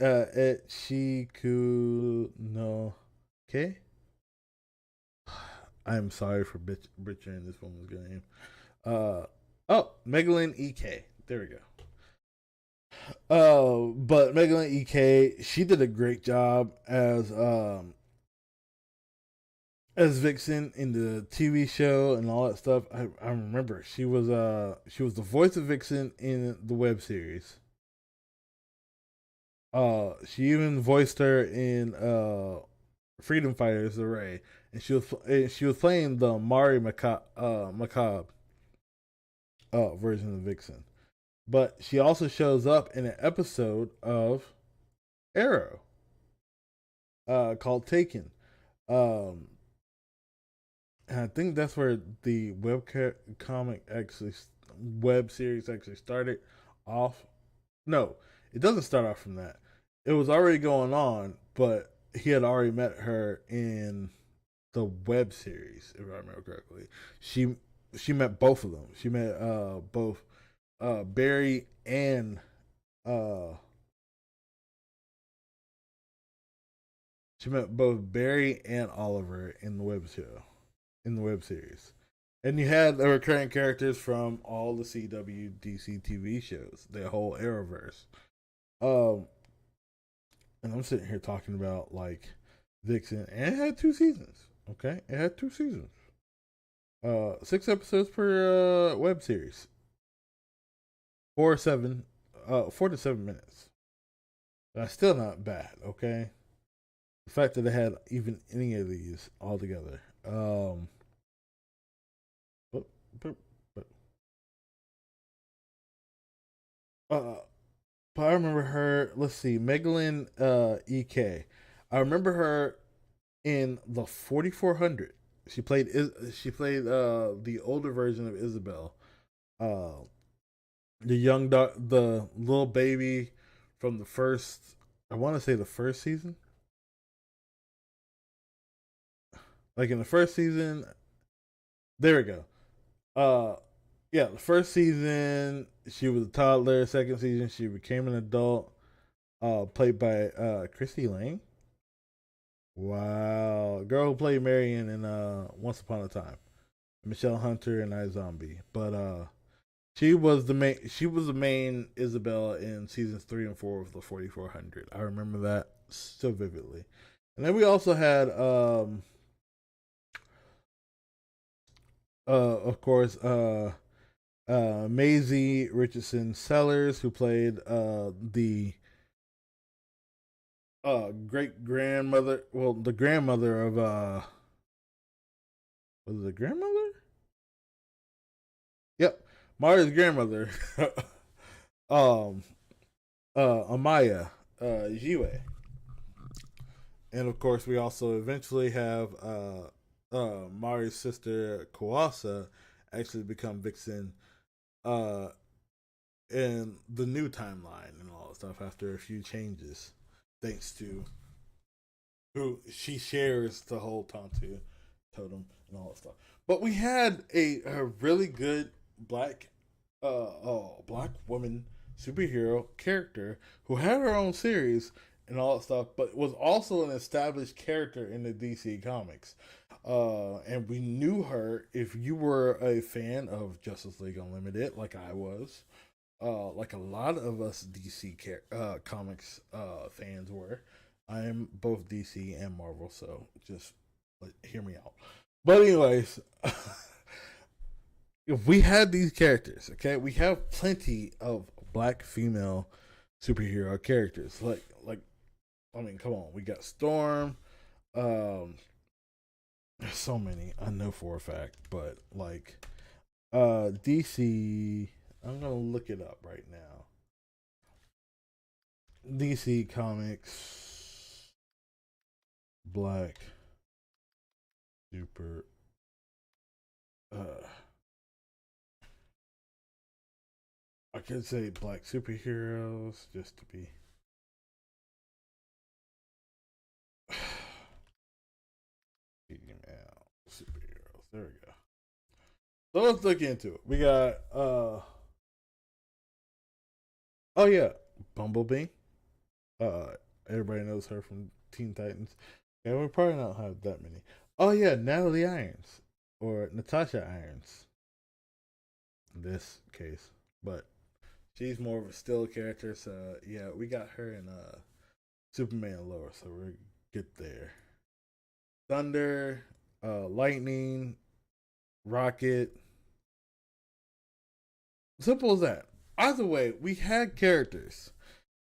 S1: Shiku no okay. I'm sorry for butchering this woman's name. Megalyn EK. There we go. But Megalyn EK, she did a great job as Vixen in the TV show and all that stuff. I remember she was the voice of Vixen in the web series. She even voiced her in Freedom Fighters Array, and she was playing the Mari Macabre version of Vixen. But she also shows up in an episode of Arrow called Taken. Um, and I think that's where the comic actually web series actually started off. No, it doesn't start off from that. It was already going on, but he had already met her in the web series, if I remember correctly. She she met both of them. She met both Barry and uh she met both Barry and Oliver in the web show, in the web series. And you had the recurring characters from all the CW DC TV shows, the whole Arrowverse. Um, and I'm sitting here talking about like Vixen, and it had 2 seasons. Okay, it had 2 seasons. 6 episodes per web series. 4 to 7 minutes. That's still not bad. Okay, the fact that they had even any of these all together. But, but Uh, but I remember her. Let's see, Megalyn Ek. I remember her in the 4400. She played the older version of Isabel. Uh, the little baby from the first. I want to say the first season. Like in the first season, there we go. Uh, yeah, the first season she was a toddler. Second season she became an adult. Played by Christy Lang. Wow, girl who played Marion in Once Upon a Time. Michelle Hunter and iZombie. But she was the main. She was the main Isabella in seasons 3 and 4 of the 4400. I remember that so vividly. And then we also had, of course, Maisie Richardson Sellers, who played the great grandmother. Well, the grandmother of was it the grandmother? Yep, Mario's grandmother. um, Amaya Jiwe. And of course, we also eventually have Mari's sister Kawasa actually become Vixen uh, in the new timeline and all that stuff after a few changes, thanks to who she shares the whole Tantu totem and all that stuff. But we had a really good black black woman superhero character who had her own series and all that stuff, but was also an established character in the DC comics. And we knew her if you were a fan of Justice League Unlimited, like I was, like a lot of us DC comics fans were. I am both DC and Marvel, so just hear me out. But anyways, if we had these characters, okay, we have plenty of black female superhero characters. Like I mean, come on, we got Storm. There's so many I know for a fact, but like DC, I'm gonna look it up right now. DC Comics Black Super uh I could say black superheroes just to be female superheroes. There we go. So let's look into it. We got oh yeah, Bumblebee. Everybody knows her from Teen Titans. And we probably don't have that many. Oh yeah, Natalie Irons or Natasha Irons in this case, but she's more of a still character. So yeah, we got her in Superman Lower, so we're good there. Thunder, Lightning, Rocket. Simple as that. Either way, we had characters.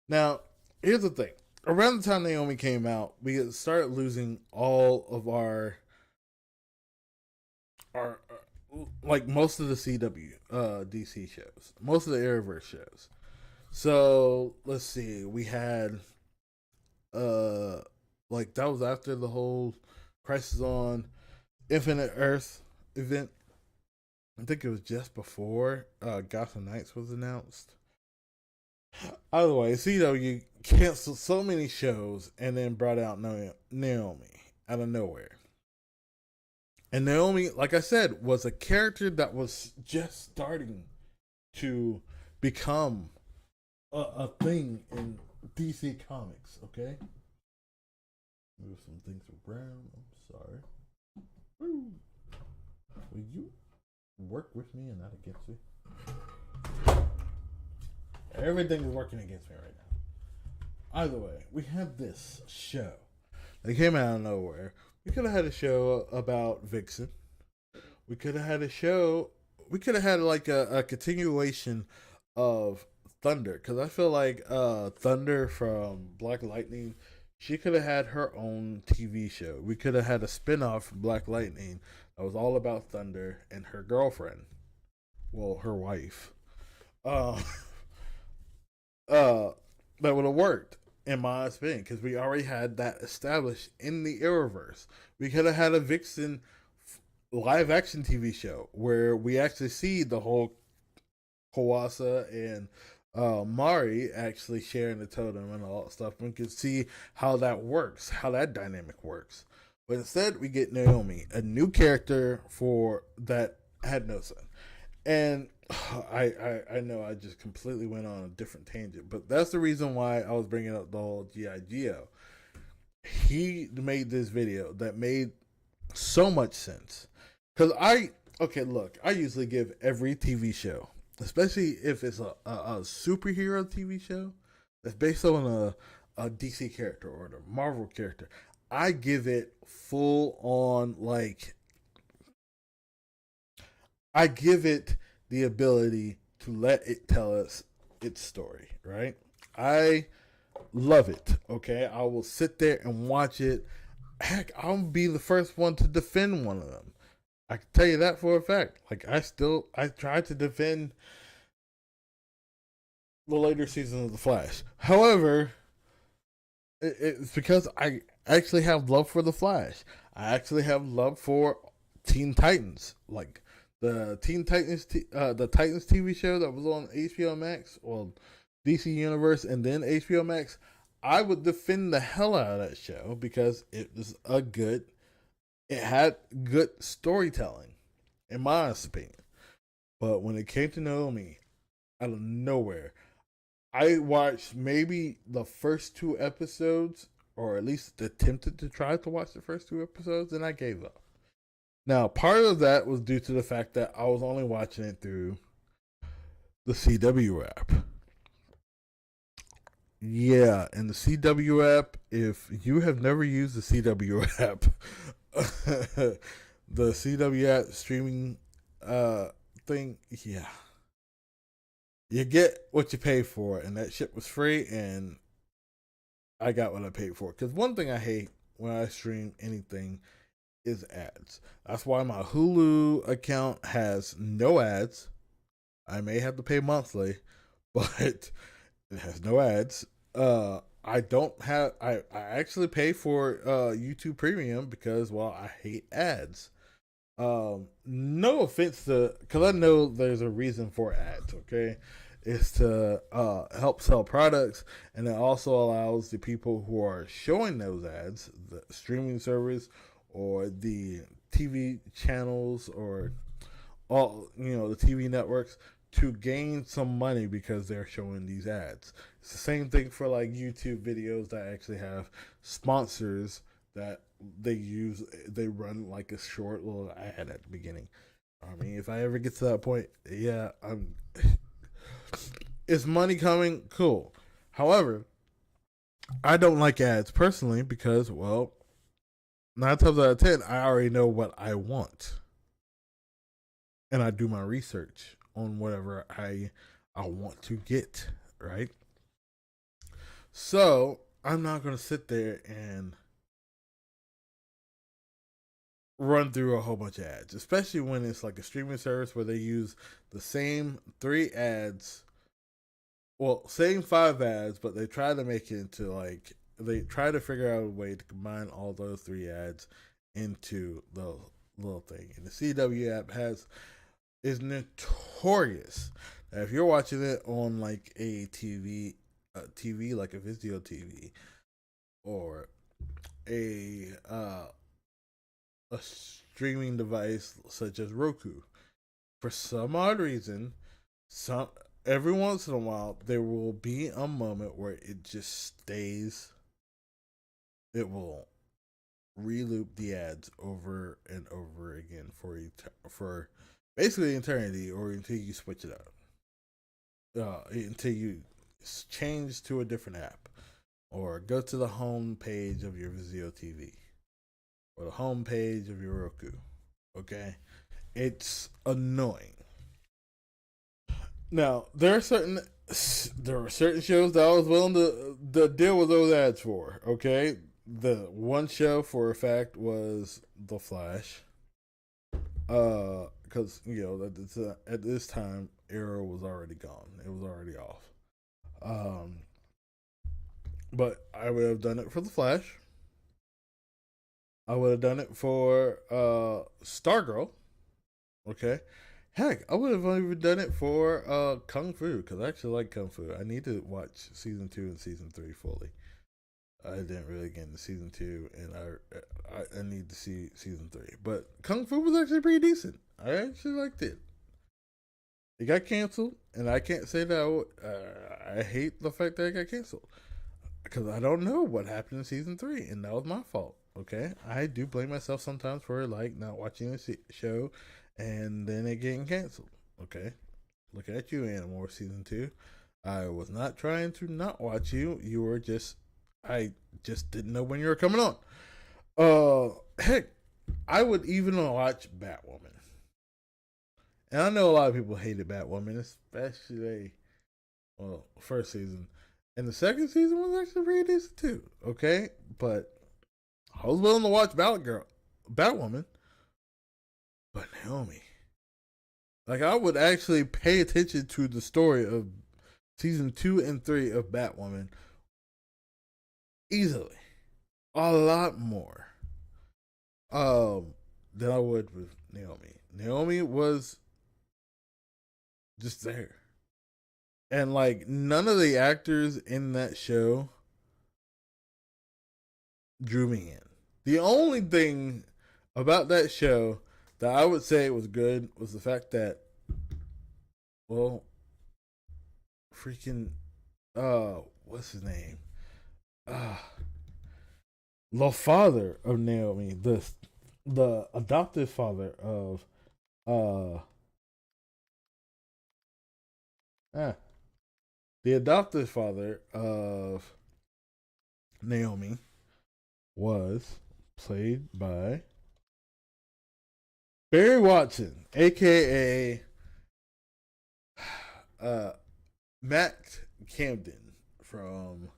S1: Now, here's the thing. Around the time Naomi came out, we started losing all of our like most of the CW DC shows, most of the Arrowverse shows. So let's see, we had uh like that was after the whole Crisis on Infinite Earth event. I think it was just before Gotham Knights was announced. Either way, CW canceled so many shows and then brought out Naomi out of nowhere. And Naomi, like I said, was a character that was just starting to become a thing in DC Comics, okay? Move some things around. I'm sorry. Will you work with me and not against me? Everything is working against me right now. Either way, we have this show. They came out of nowhere. We could have had a show about Vixen. We could have had a show. We could have had like a continuation of Thunder, because I feel like Thunder from Black Lightning, she could have had her own TV show. We could have had a spinoff from Black Lightning that was all about Thunder and her girlfriend. Well, her wife. Uh, uh, that would have worked in my opinion because we already had that established in the Arrowverse. We could have had a Vixen live action TV show where we actually see the whole Kawasa and Mari actually sharing the totem and all that stuff. We can see how that works, how that dynamic works. But instead, we get Naomi, a new character for that had no son. And I know I just completely went on a different tangent, but that's the reason why I was bringing up the whole GI Geo. He made this video that made so much sense because okay, look, I usually give every TV show, especially if it's a superhero TV show that's based on a DC character or a Marvel character, I give it full on like I give it the ability to let it tell us its story, right? I love it. Okay, I will sit there and watch it. Heck, I'll be the first one to defend one of them. I can tell you that for a fact. Like I try to defend the later seasons of the Flash. However, it's because I actually have love for the Flash. I actually have love for Teen Titans, like the the Titans TV show that was on HBO Max, well, DC Universe, and then HBO Max. I would defend the hell out of that show because it was it had good storytelling, in my honest opinion. But when it came to Naomi, out of nowhere, I watched maybe the first two episodes, or at least attempted to try to watch the first two episodes, and I gave up. Now, part of that was due to the fact that I was only watching it through the CW app. Yeah, and the CW app, if you have never used the CW app, the CW app streaming thing, yeah. You get what you pay for, and that shit was free, and I got what I paid for. Because one thing I hate when I stream anything is ads. That's why my Hulu account has no ads. I may have to pay monthly, but it has no ads. I don't have. I actually pay for YouTube Premium because well, I hate ads. No offense to, because I know there's a reason for ads. Okay, it's to help sell products, and it also allows the people who are showing those ads, the streaming service or the TV channels or all the TV networks, to gain some money because they're showing these ads. It's the same thing for like YouTube videos that actually have sponsors that they run like a short little ad at the beginning. I mean, if I ever get to that point, yeah, I'm is money coming? Cool. However, I don't like ads personally because, well, 9 times out of 10, I already know what I want, and I do my research on whatever I want to get. Right. So I'm not gonna sit there and run through a whole bunch of ads, especially when it's like a streaming service where they use the same 3 ads, well, same 5 ads, but they try to make it into like they try to figure out a way to combine all those 3 ads into the little thing. And the CW app is notorious. Now, if you're watching it on like a TV like a Vizio TV or a streaming device such as Roku, for some odd reason, some every once in a while there will be a moment where it just stays. It will reloop the ads over and over again for basically eternity, or until you switch it up, until you change to a different app, or go to the home page of your Vizio TV or the home page of your Roku. Okay, it's annoying. Now there are certain shows that I was willing to deal with those ads for. Okay, the one show for a fact was The Flash. Because at this time, Arrow was already gone. It was already off. Um, but I would have done it for the Flash. I would have done it for Stargirl. Okay. Heck, I would have even done it for Kung Fu because I actually like Kung Fu. I need to watch season 2 and season 3 fully. I didn't really get into season 2, and I need to see season 3. But Kung Fu was actually pretty decent. I actually liked it. It got canceled, and I can't say that I hate the fact that it got canceled because I don't know what happened in season 3, and that was my fault. Okay, I do blame myself sometimes for like not watching a show and then it getting canceled. Okay, look at you, Animorphs season 2. I was not trying to not watch you. You were just, I just didn't know when you were coming on. Heck, I would even watch Batwoman. And I know a lot of people hated Batwoman, especially first season. And the second season was actually pretty decent too. Okay, but I was willing to watch Batwoman, but Naomi, like I would actually pay attention to the story of season 2 and 3 of Batwoman easily, a lot more, than I would with Naomi. Naomi was just there. And like none of the actors in that show drew me in. The only thing about that show that I would say was good was the fact that, well, freaking, what's his name? The father of Naomi, the adoptive father of, uh, ah, the adoptive father of Naomi was played by Barry Watson, aka Matt Camden from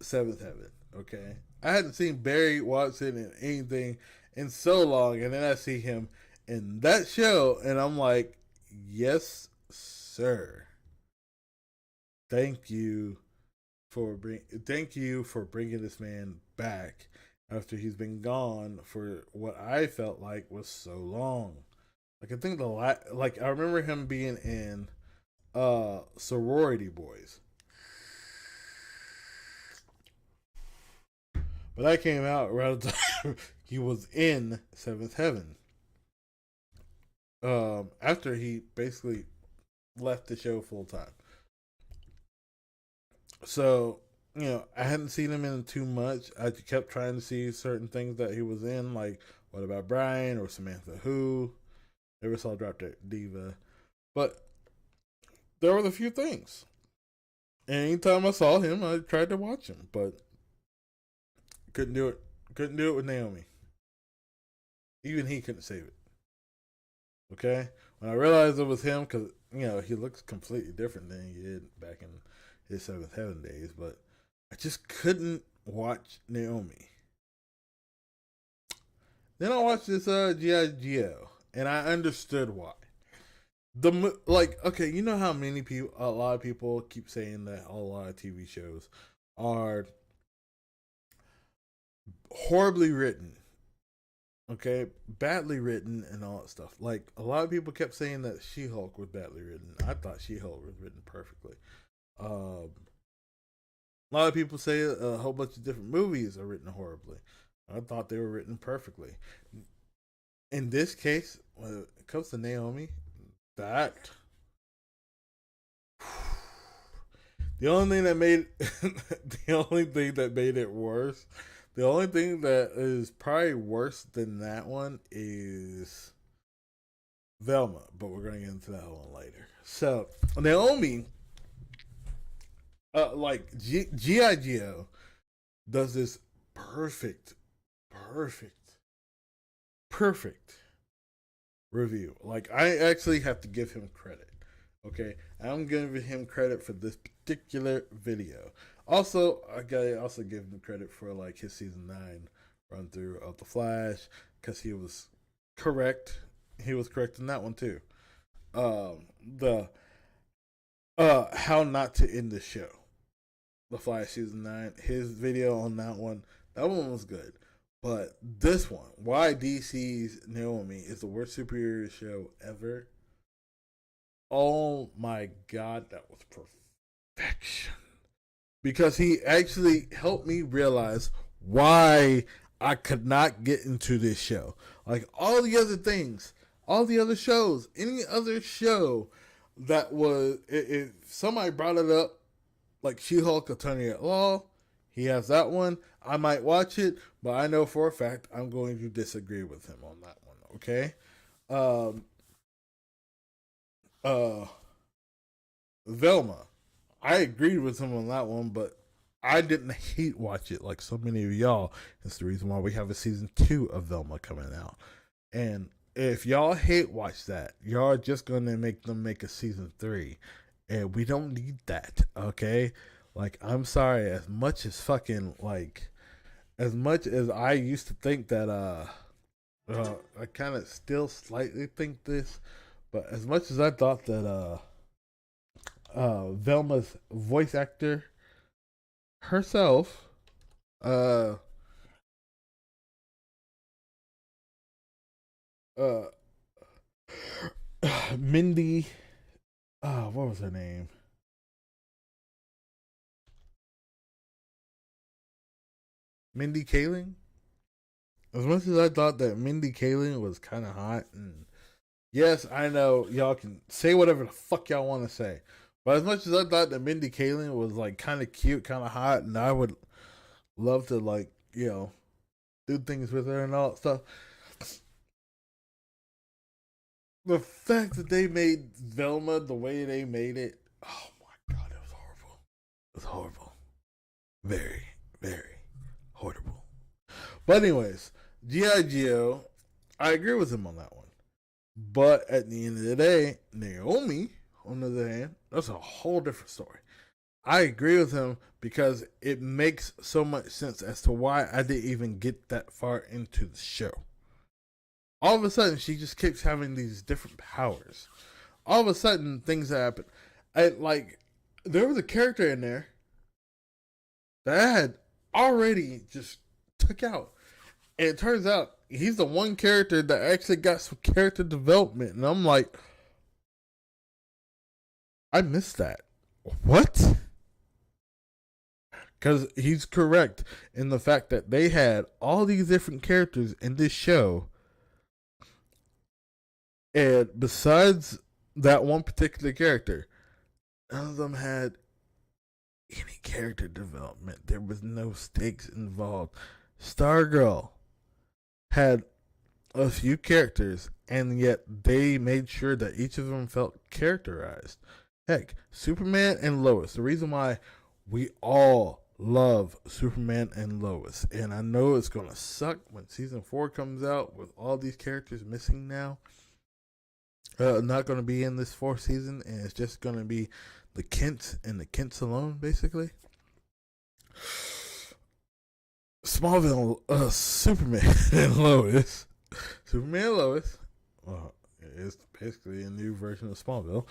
S1: Seventh Heaven. Okay, I hadn't seen Barry Watson in anything in so long, and then I see him in that show, and I'm like, yes, sir. Thank you thank you for bringing this man back after he's been gone for what I felt like was so long. Like I think like I remember him being in Sorority Boys. But that came out around the time he was in Seventh Heaven. After he basically left the show full time. So, I hadn't seen him in too much. I kept trying to see certain things that he was in, like What About Brian or Samantha Who. Never saw Drop Dead Diva. But there were a few things. And anytime I saw him, I tried to watch him, but couldn't do it. Couldn't do it with Naomi. Even he couldn't save it. Okay? When I realized it was him, because, he looks completely different than he did back in his Seventh Heaven days, but I just couldn't watch Naomi. Then I watched this G.I. Joe, and I understood why. Okay, you know how a lot of people keep saying that a lot of TV shows are horribly written, okay, badly written, and all that stuff. Like a lot of people kept saying that She-Hulk was badly written. I thought She-Hulk was written perfectly. A lot of people say a whole bunch of different movies are written horribly. I thought they were written perfectly. In this case, when it comes to Naomi, that the only thing that made it worse, the only thing that is probably worse than that one is Velma, but we're gonna get into that one later. So Naomi, like G.I. Joe does this perfect review. Like I actually have to give him credit. Okay, I'm giving him credit for this particular video. Also, I gotta also give him credit for like his season 9 run through of the Flash because he was correct. He was correct in that one too. The How not to end the show. The Flash season 9. His video on that one was good. But this one, why DC's Naomi is the worst superhero show ever. Oh my god, that was perfection. Because he actually helped me realize why I could not get into this show. Like all the other things, all the other shows, any other show that was, if somebody brought it up, like She-Hulk Attorney at Law, he has that one. I might watch it, but I know for a fact I'm going to disagree with him on that one. Okay, um, uh, Velma, I agreed with him on that one, but I didn't hate watch it like so many of y'all. That's the reason why we have a season 2 of Velma coming out. And if y'all hate watch that, y'all are just gonna make them make a season 3, and we don't need that. Okay, like I'm sorry, as much as fucking like, as much as I used to think that I kind of still slightly think this, but as much as I thought that Velma's voice actor herself, uh, uh, Mindy, what was her name? Mindy Kaling. As much as I thought that Mindy Kaling was kind of hot, and yes, I know y'all can say whatever the fuck y'all want to say, but as much as I thought that Mindy Kaling was like kind of cute, kind of hot, and I would love to like do things with her and all that stuff, the fact that they made Velma the way they made it, oh my god, it was horrible. It was horrible. Very, very horrible. But anyways, G.I. Joe, I agree with him on that one. But at the end of the day, Naomi, on the other hand, that's a whole different story. I agree with him because it makes so much sense as to why I didn't even get that far into the show. All of a sudden, she just keeps having these different powers. All of a sudden, things happen. There was a character in there that I had already just took out. And it turns out he's the one character that actually got some character development. And I'm like, I missed that. What? Because he's correct in the fact that they had all these different characters in this show. And besides that one particular character, none of them had any character development. There was no stakes involved. Stargirl had a few characters, and yet they made sure that each of them felt characterized. Heck, Superman and Lois. The reason why we all love Superman and Lois, and I know it's gonna suck when season 4 comes out with all these characters missing now. Not gonna be in this fourth season, and it's just gonna be the Kents and the Kents alone, basically. Smallville, Superman and Lois. Superman and Lois. It's basically a new version of Smallville.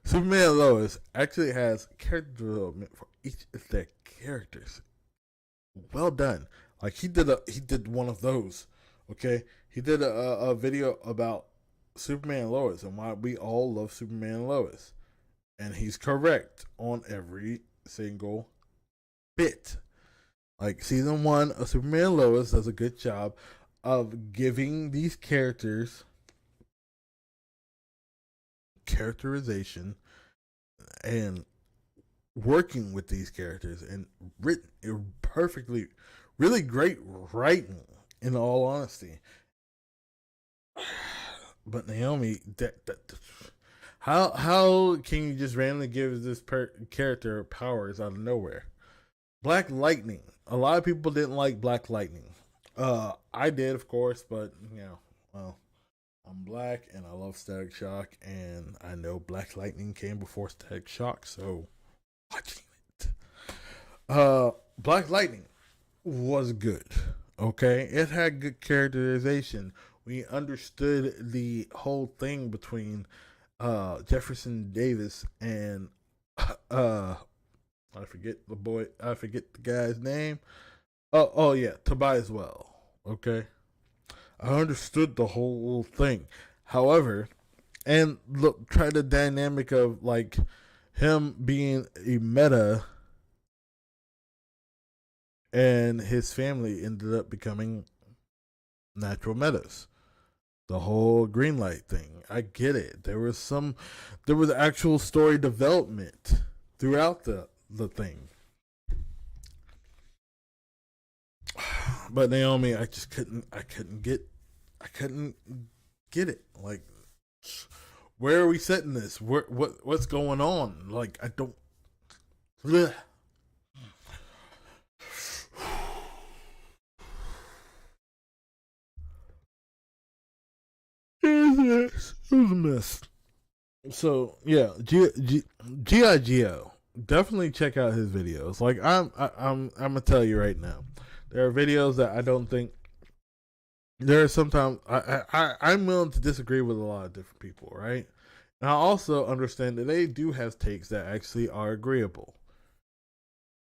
S1: Superman and Lois actually has character development for each of their characters. Well done. Like he did one of those. Okay, he did a video about Superman and Lois and why we all love Superman and Lois, and he's correct on every single bit. Like season 1 of Superman and Lois does a good job of giving these characters characterization and working with these characters and written perfectly, really great writing. In all honesty, but Naomi, how can you just randomly give this character powers out of nowhere? Black Lightning. A lot of people didn't like Black Lightning. I did, of course, but well, I'm black and I love Static Shock, and I know Black Lightning came before Static Shock, so watching it. Black Lightning was good. Okay, it had good characterization. We understood the whole thing between Jefferson Davis and I forget the guy's name. Oh yeah, Tobias Well. Okay. I understood the whole thing. However, and look, try the dynamic of like him being a meta and his family ended up becoming natural metas. The whole green light thing. I get it. There was actual story development throughout the thing. But Naomi, I couldn't get it. Like, where are we setting this? What's going on? Like, I don't. Ugh. It was a mess. So yeah, GI Geo. Definitely check out his videos. Like I'm gonna tell you right now, there are videos that I don't think. There are sometimes I'm willing to disagree with a lot of different people, right? And I also understand that they do have takes that actually are agreeable.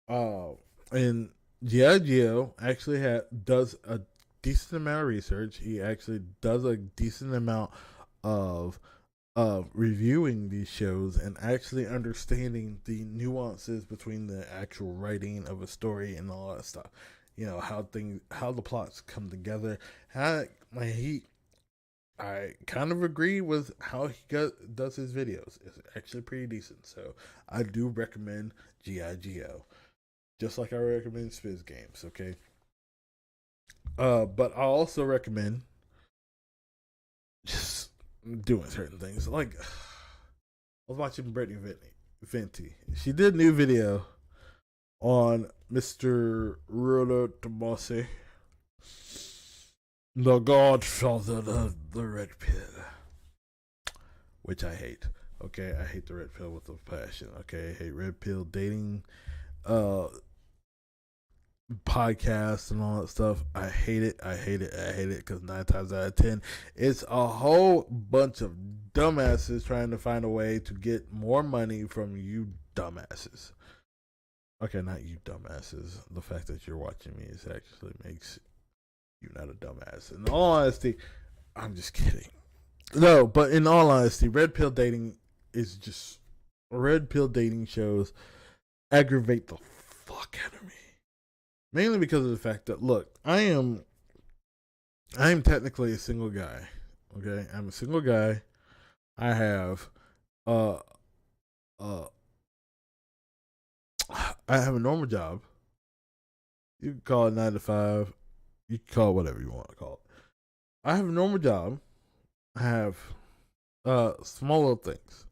S1: Uh, and GI Geo actually does a decent amount of research. He actually does a decent amount of reviewing these shows and actually understanding the nuances between the actual writing of a story and all that stuff. You know how the plots come together. How like I kind of agree with how does his videos. It's actually pretty decent. So I do recommend GIGO, just like I recommend Spiz Games. Okay. But I also recommend just doing certain things. Like I was watching Brittany Venti. She did a new video on Mr. Rulo Tomasi, the godfather of the red pill, which I hate. Okay, I hate the red pill with a passion. Okay, I hate red pill dating, uh, podcasts and all that stuff. I hate it. I hate it. I hate it because 9 times out of 10, it's a whole bunch of dumbasses trying to find a way to get more money from you dumbasses. Okay, not you dumbasses. The fact that you're watching me is actually makes you not a dumbass. In all honesty, I'm just kidding. No, but in all honesty, red pill dating is just red pill dating shows aggravate the fuck out of me. Mainly because of the fact that look, I am technically a single guy. Okay, I'm a single guy. I have uh uh I have a normal job. You can call it 9 to 5. You can call it whatever you want to call it. I have a normal job. I have small little things.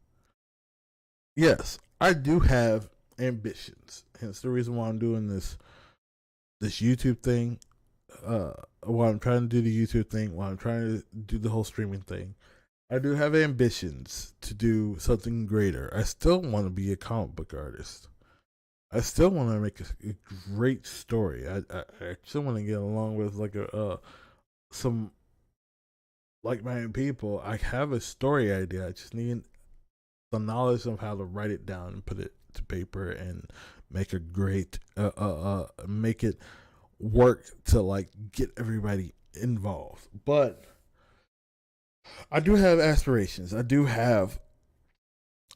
S1: Yes, I do have ambitions. Hence the reason why I'm doing this YouTube thing. While I'm trying to do the YouTube thing, while I'm trying to do the whole streaming thing, I do have ambitions to do something greater. I still want to be a comic book artist. I still want to make a great story. I actually want to get along with like a some like-minded people. I have a story idea. I just need the knowledge of how to write it down and put it to paper and make a great make it work to like get everybody involved. But I do have aspirations. I do have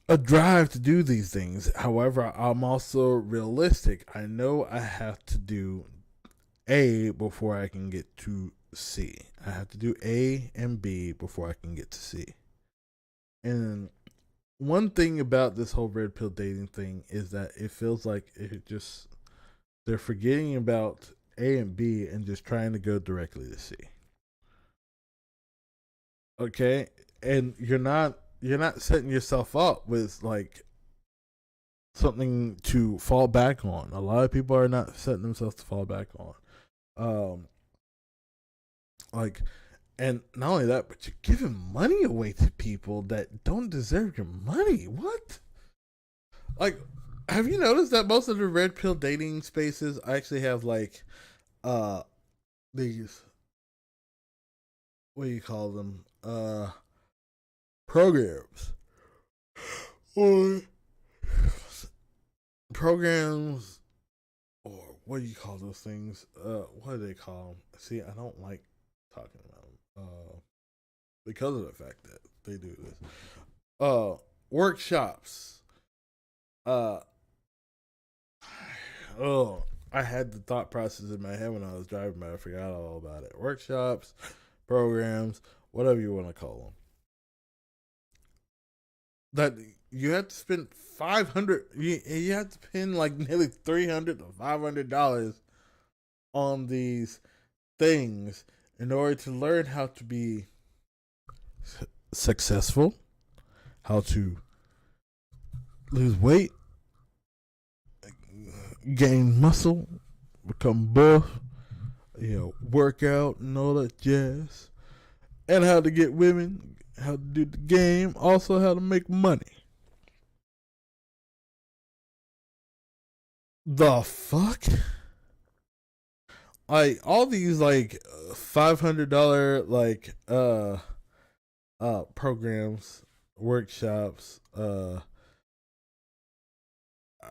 S1: a drive to do these things. However, I'm also realistic. I know I have to do A before I can get to C. I have to do A and B before I can get to C. And one thing about this whole red pill dating thing is that it feels like it just they're forgetting about A and B and just trying to go directly to C. Okay? And you're not setting yourself up with like something to fall back on. A lot of people are not setting themselves to fall back on. Um like and not only that, but you're giving money away to people that don't deserve your money. What? Like, have you noticed that most of the red pill dating spaces actually have like uh these what do you call them programs or programs, or what do you call those things? What do they call them? See, I don't like talking about them because of the fact that they do this. Workshops. Uh, oh, I had the thought process in my head when I was driving, but I forgot all about it. Workshops, programs, whatever you want to call them. That you have to spend 500. You have to spend like nearly $300 to $500 on these things in order to learn how to be successful, how to lose weight, gain muscle, become buff, work out and all that jazz, and how to get women, how to do the game, also how to make money. The fuck? Like all these like $500 like programs, workshops,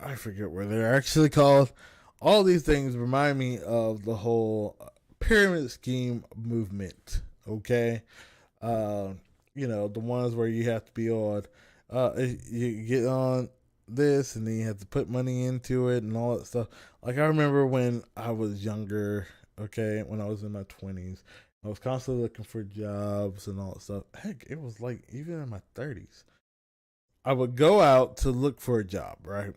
S1: I forget what they're actually called. All these things remind me of the whole pyramid scheme movement. Okay, uh, the ones where you have to be on, you get on this, and then you have to put money into it and all that stuff. Like I remember when I was younger. Okay, when I was in my 20s, I was constantly looking for jobs and all that stuff. Heck, it was like even in my 30s. I would go out to look for a job, right?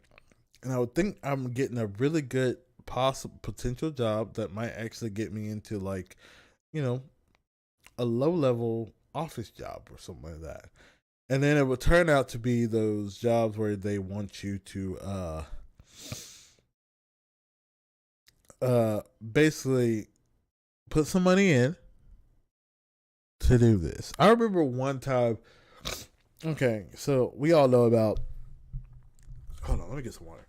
S1: And I would think I'm getting a really good possible potential job that might actually get me into like, you know, a low level office job or something like that. And then it would turn out to be those jobs where they want you to basically put some money in to do this. I remember one time. Okay, so we all know about. Hold on, let me get some water.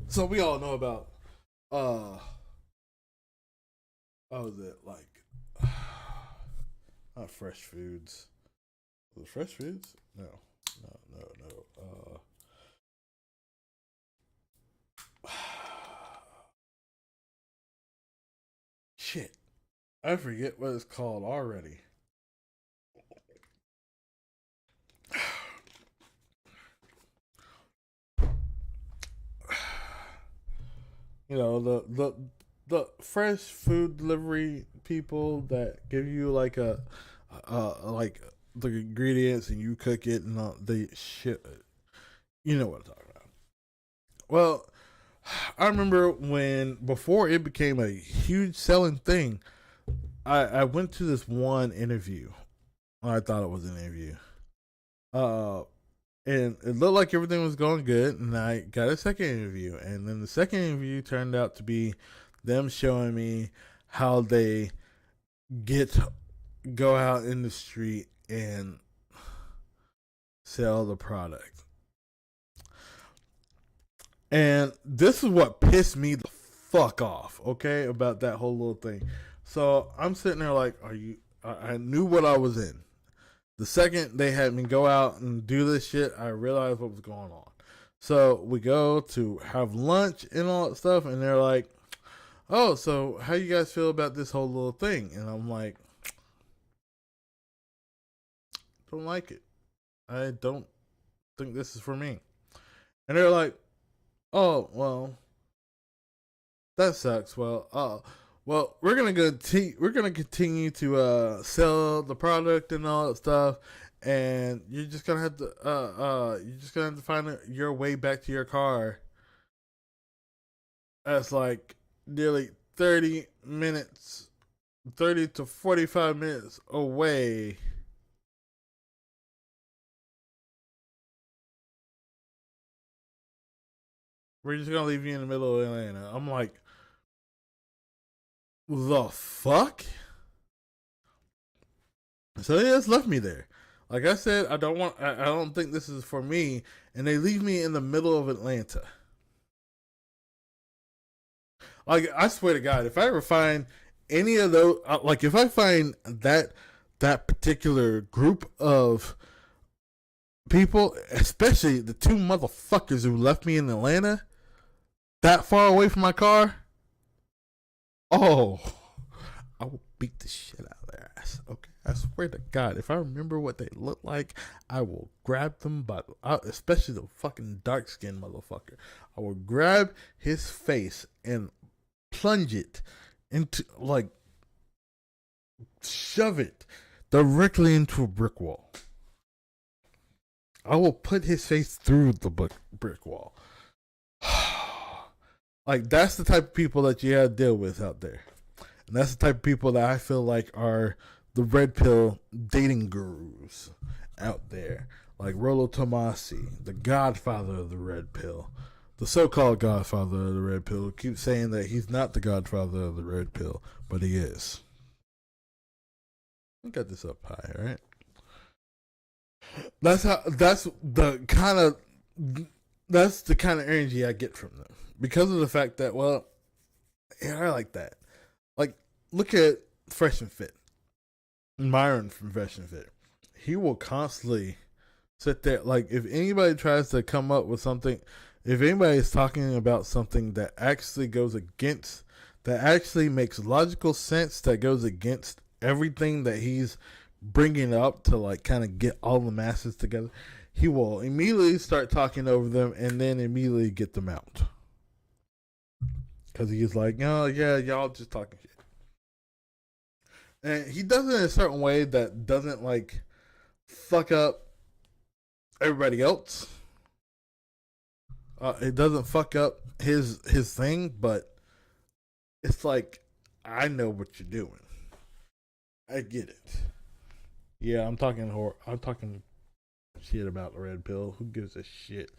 S1: So we all know about what was it like not fresh foods. Was it fresh foods? No. No. Shit. I forget what it's called already. The fresh food delivery people that give you like a like the ingredients and you cook it and the shit. You know what I'm talking about. Well, I remember when before it became a huge selling thing, I went to this one interview. I thought it was an interview. Uh, and it looked like everything was going good, and I got a second interview, and then the second interview turned out to be them showing me how they get go out in the street and sell the product. And this is what pissed me the fuck off, okay, about that whole little thing. So I'm sitting there like, are you? I knew what I was in. The second they had me go out and do this shit, I realized what was going on. So we go to have lunch and all that stuff, and they're like, "Oh, so how you guys feel about this whole little thing?" And I'm like, "Don't like it. I don't think this is for me." And they're like, "Oh, well, that sucks. Well, we're gonna continue to sell the product and all that stuff, and you're just gonna have to find your way back to your car. That's like nearly 30 minutes, 30 to 45 minutes away." We're just gonna leave you in the middle of Atlanta. I'm like, the fuck? So they just left me there. Like I said, I don't think this is for me, and they leave me in the middle of Atlanta. Like I swear to God, if I ever find any of those, like if I find that particular group of people, especially the two motherfuckers who left me in Atlanta, that far away from my car, oh, I will beat the shit out of their ass. Okay, I swear to God, if I remember what they look like, I will grab them by, especially the fucking dark skinned motherfucker. I will grab his face and plunge it into, like, shove it directly into a brick wall. I will put his face through the brick wall. Like, that's the type of people that you gotta deal with out there. And that's the type of people that I feel like are the red pill dating gurus out there. Like Rollo Tomasi, the godfather of the red pill. The so-called godfather of the red pill keeps saying that he's not the godfather of the red pill, but he is. I got this up high, all right? That's the kind of energy I get from them. Because of the fact that, well, yeah, I like that. Like, look at Fresh and Fit. Myron from Fresh and Fit. He will constantly sit there. Like, if anybody tries to come up with something, if anybody is talking about something that actually goes against, that actually makes logical sense, that goes against everything that he's bringing up to, like, kind of get all the masses together, he will immediately start talking over them and then immediately get them out. Because he's like, oh, yeah, y'all just talking shit. And he does it in a certain way that doesn't, like, fuck up everybody else. It doesn't fuck up his thing, but it's like, I know what you're doing. I get it. Yeah, I'm talking shit about the red pill. Who gives a shit?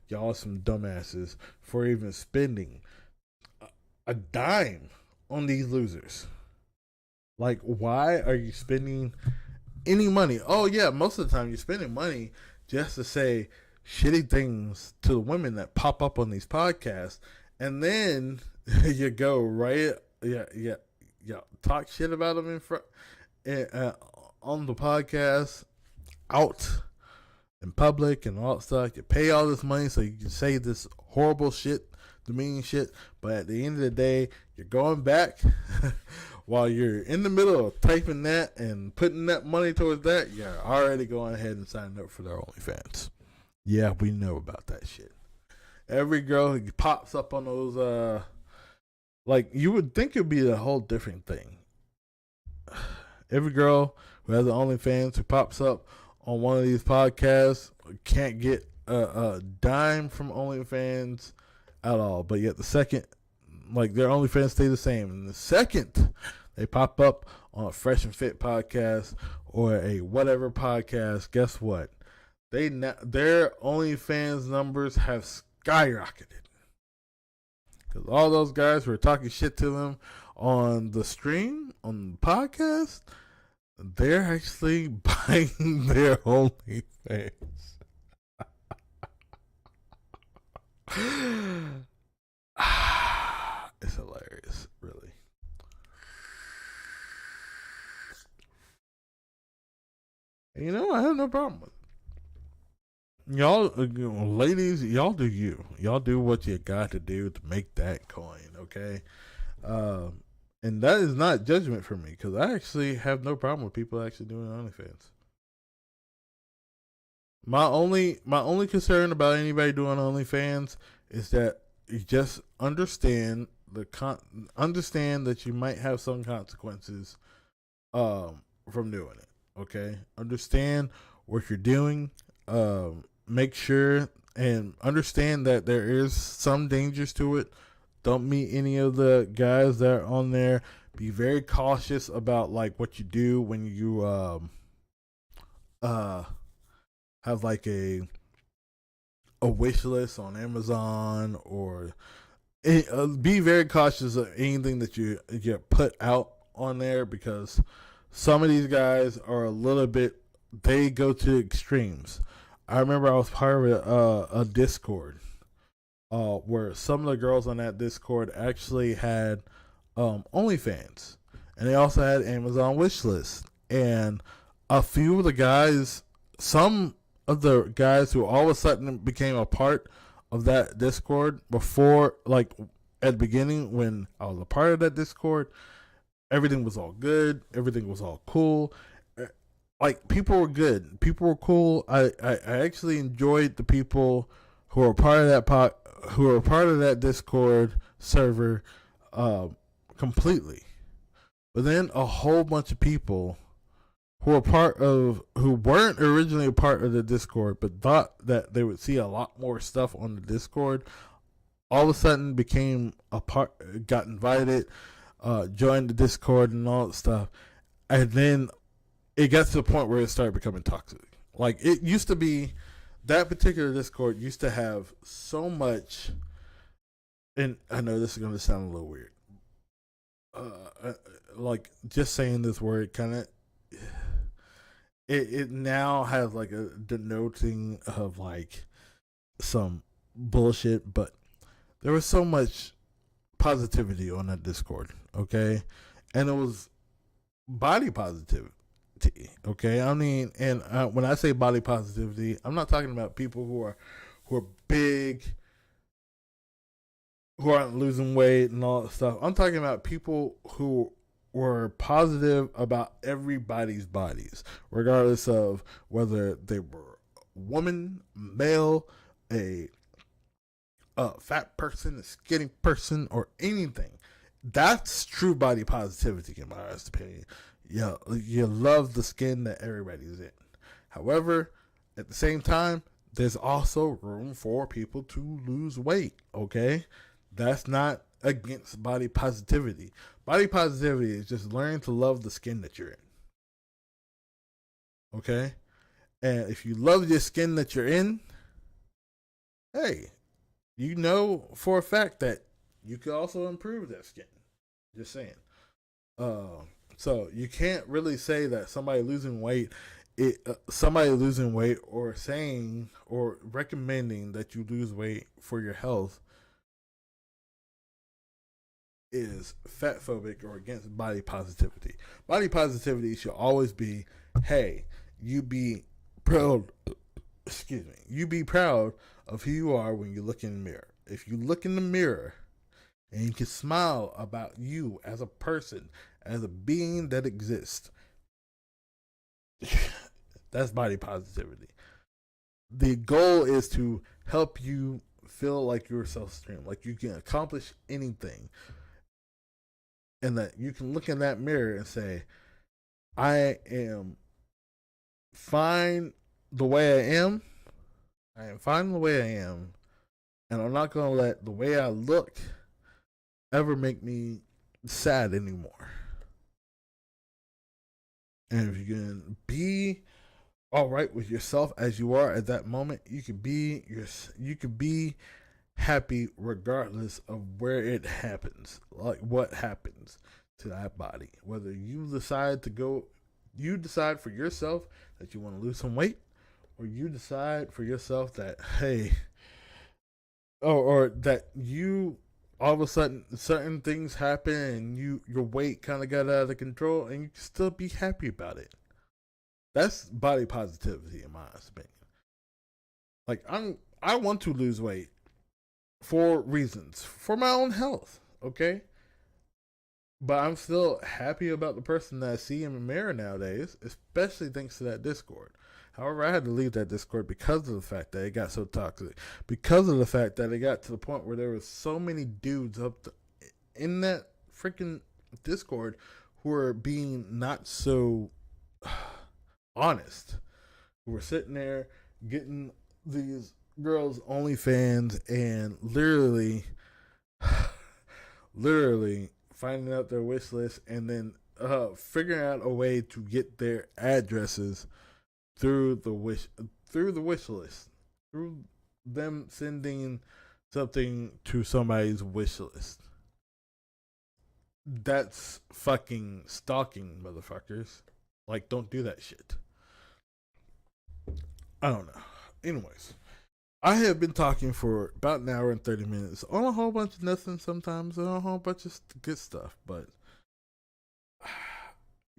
S1: Y'all are some dumbasses for even spending a dime on these losers. Like, why are you spending any money? Oh yeah, most of the time you're spending money just to say shitty things to the women that pop up on these podcasts, and then you go right, talk shit about them in front, on the podcast, out in public and all that stuff. You pay all this money so you can say this horrible shit, demeaning shit, but at the end of the day, you're going back while you're in the middle of typing that and putting that money towards that, you're already going ahead and signing up for their OnlyFans. Yeah, we know about that shit. Every girl who pops up on those, like, you would think it'd be a whole different thing. Every girl who has an OnlyFans who pops up on one of these podcasts can't get a dime from OnlyFans at all. But yet the second, like, their OnlyFans stay the same. And the second they pop up on a Fresh and Fit podcast or a whatever podcast, guess what? Their OnlyFans numbers have skyrocketed. Because all those guys who are talking shit to them on the stream, on the podcast, they're actually buying their OnlyFans. It's hilarious, really. And you know, I have no problem with it. Y'all, ladies, y'all do you. Y'all do what you got to do to make that coin, okay? And that is not judgment for me, because I actually have no problem with people actually doing OnlyFans. My only concern about anybody doing OnlyFans is that you just understand understand that you might have some consequences from doing it. Okay, understand what you're doing. Make sure and understand that there is some dangers to it. Don't meet any of the guys that are on there. Be very cautious about, like, what you do when you have like a wish list on Amazon, or be very cautious of anything that you put out on there, because some of these guys are a little bit, they go to extremes. I remember I was part of a Discord where some of the girls on that Discord actually had OnlyFans, and they also had Amazon wish list. And a few of the guys, some of the guys who all of a sudden became a part of that Discord before, like at the beginning when I was a part of that Discord, everything was all good, everything was all cool. Like people were good, people were cool. I actually enjoyed the people who were part of who were part of that Discord server completely. But then a whole bunch of people who weren't originally a part of the Discord but thought that they would see a lot more stuff on the Discord, all of a sudden became a part, got invited, joined the Discord and all that stuff. And then it got to the point where it started becoming toxic. Like it used to be, that particular Discord used to have so much, and I know this is going to sound a little weird. Like just saying this word kind of, it now has like a denoting of like some bullshit, but there was so much positivity on that Discord, okay? And it was body positivity, okay? I mean, and when I say body positivity, I'm not talking about people who are big, who aren't losing weight and all that stuff. I'm talking about people who were positive about everybody's bodies, regardless of whether they were woman, male, a fat person, a skinny person, or anything. That's true body positivity, in my honest opinion. You love the skin that everybody's in. However, at the same time, there's also room for people to lose weight, okay? That's not against body positivity. Body positivity is just learning to love the skin that you're in. Okay? And if you love your skin that you're in, hey, you know for a fact that you can also improve that skin. Just saying. So you can't really say that somebody losing weight or saying or recommending that you lose weight for your health is fat phobic or against body positivity. Body positivity should always be, hey, you be proud. Excuse me. You be proud of who you are when you look in the mirror. If you look in the mirror and you can smile about you as a person, as a being that exists, that's body positivity. The goal is to help you feel like you're self-esteem, like you can accomplish anything, and that you can look in that mirror and say, I am fine the way I am. I am fine the way I am. And I'm not going to let the way I look ever make me sad anymore. And if you can be all right with yourself as you are at that moment, you could be happy regardless of where it happens, like what happens to that body. Whether you decide for yourself that you want to lose some weight, or you decide for yourself that, hey, or that you all of a sudden certain things happen and your weight kind of got out of control and you can still be happy about it. That's body positivity in my opinion. Like I want to lose weight for reasons, for my own health, okay? But I'm still happy about the person that I see in the mirror nowadays, especially thanks to that Discord. However, I had to leave that Discord because of the fact that it got so toxic. Because of the fact that it got to the point where there was so many dudes in that freaking Discord who were being not so honest. Who were sitting there getting these girls OnlyFans and literally finding out their wish list and then figuring out a way to get their addresses through the wish list, through them sending something to somebody's wish list. That's fucking stalking, motherfuckers. Like, don't do that shit. I don't know. Anyways, I have been talking for about an hour and 30 minutes on a whole bunch of nothing sometimes, and a whole bunch of good stuff, but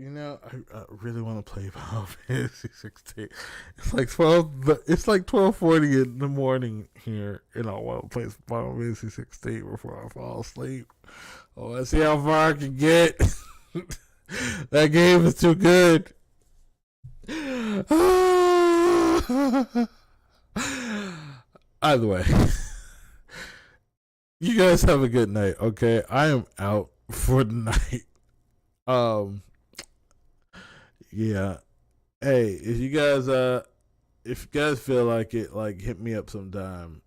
S1: I really want to play Final Fantasy 16. It's like 12. It's like 12:40 in the morning here, and I want to play Final Fantasy 16 before I fall asleep. Oh, let's see how far I can get. That game is too good. Either way, you guys have a good night. Okay, I am out for the night. Um, yeah. Hey, if you guys feel like it, like hit me up sometime.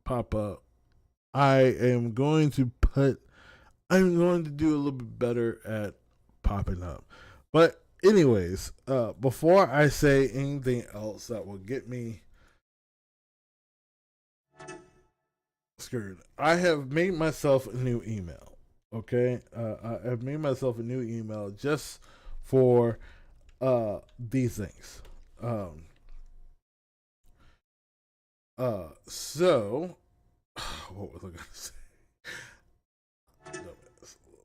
S1: Pop up. I am going to put. I'm going to do a little bit better at popping up. But anyways, before I say anything else that will get me screwed, I have made myself a new email. Okay, I have made myself a new email just for these things. Um, so what was I gonna say?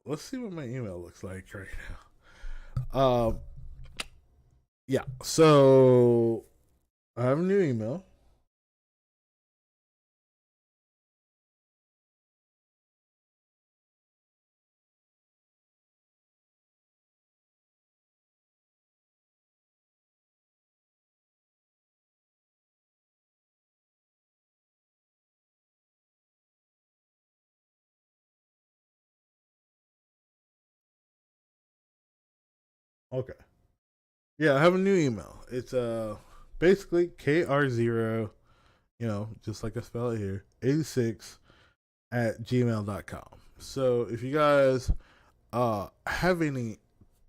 S1: Let's see what my email looks like right now. Yeah. So I have a new email. Okay. Yeah, I have a new email. It's basically KR0, just like I spell it here, 86 at gmail.com. So if you guys have any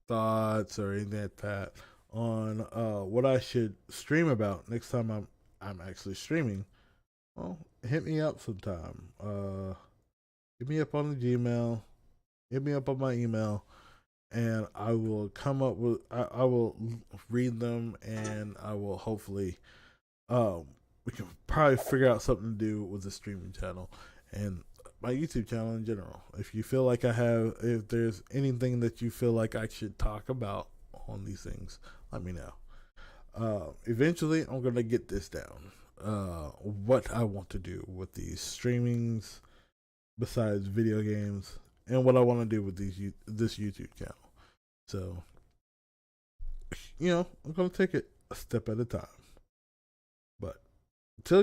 S1: thoughts or anything like that on what I should stream about next time I'm actually streaming, well, hit me up sometime. Hit me up on the Gmail, hit me up on my email, and I will come up with. I will read them, and I will hopefully. Um, we can probably figure out something to do with the streaming channel and my YouTube channel in general. If you feel like if there's anything that you feel like I should talk about on these things, let me know. Eventually, I'm gonna get this down. What I want to do with these streamings, besides video games, and what I want to do with this YouTube channel. So, I'm gonna take it a step at a time. But until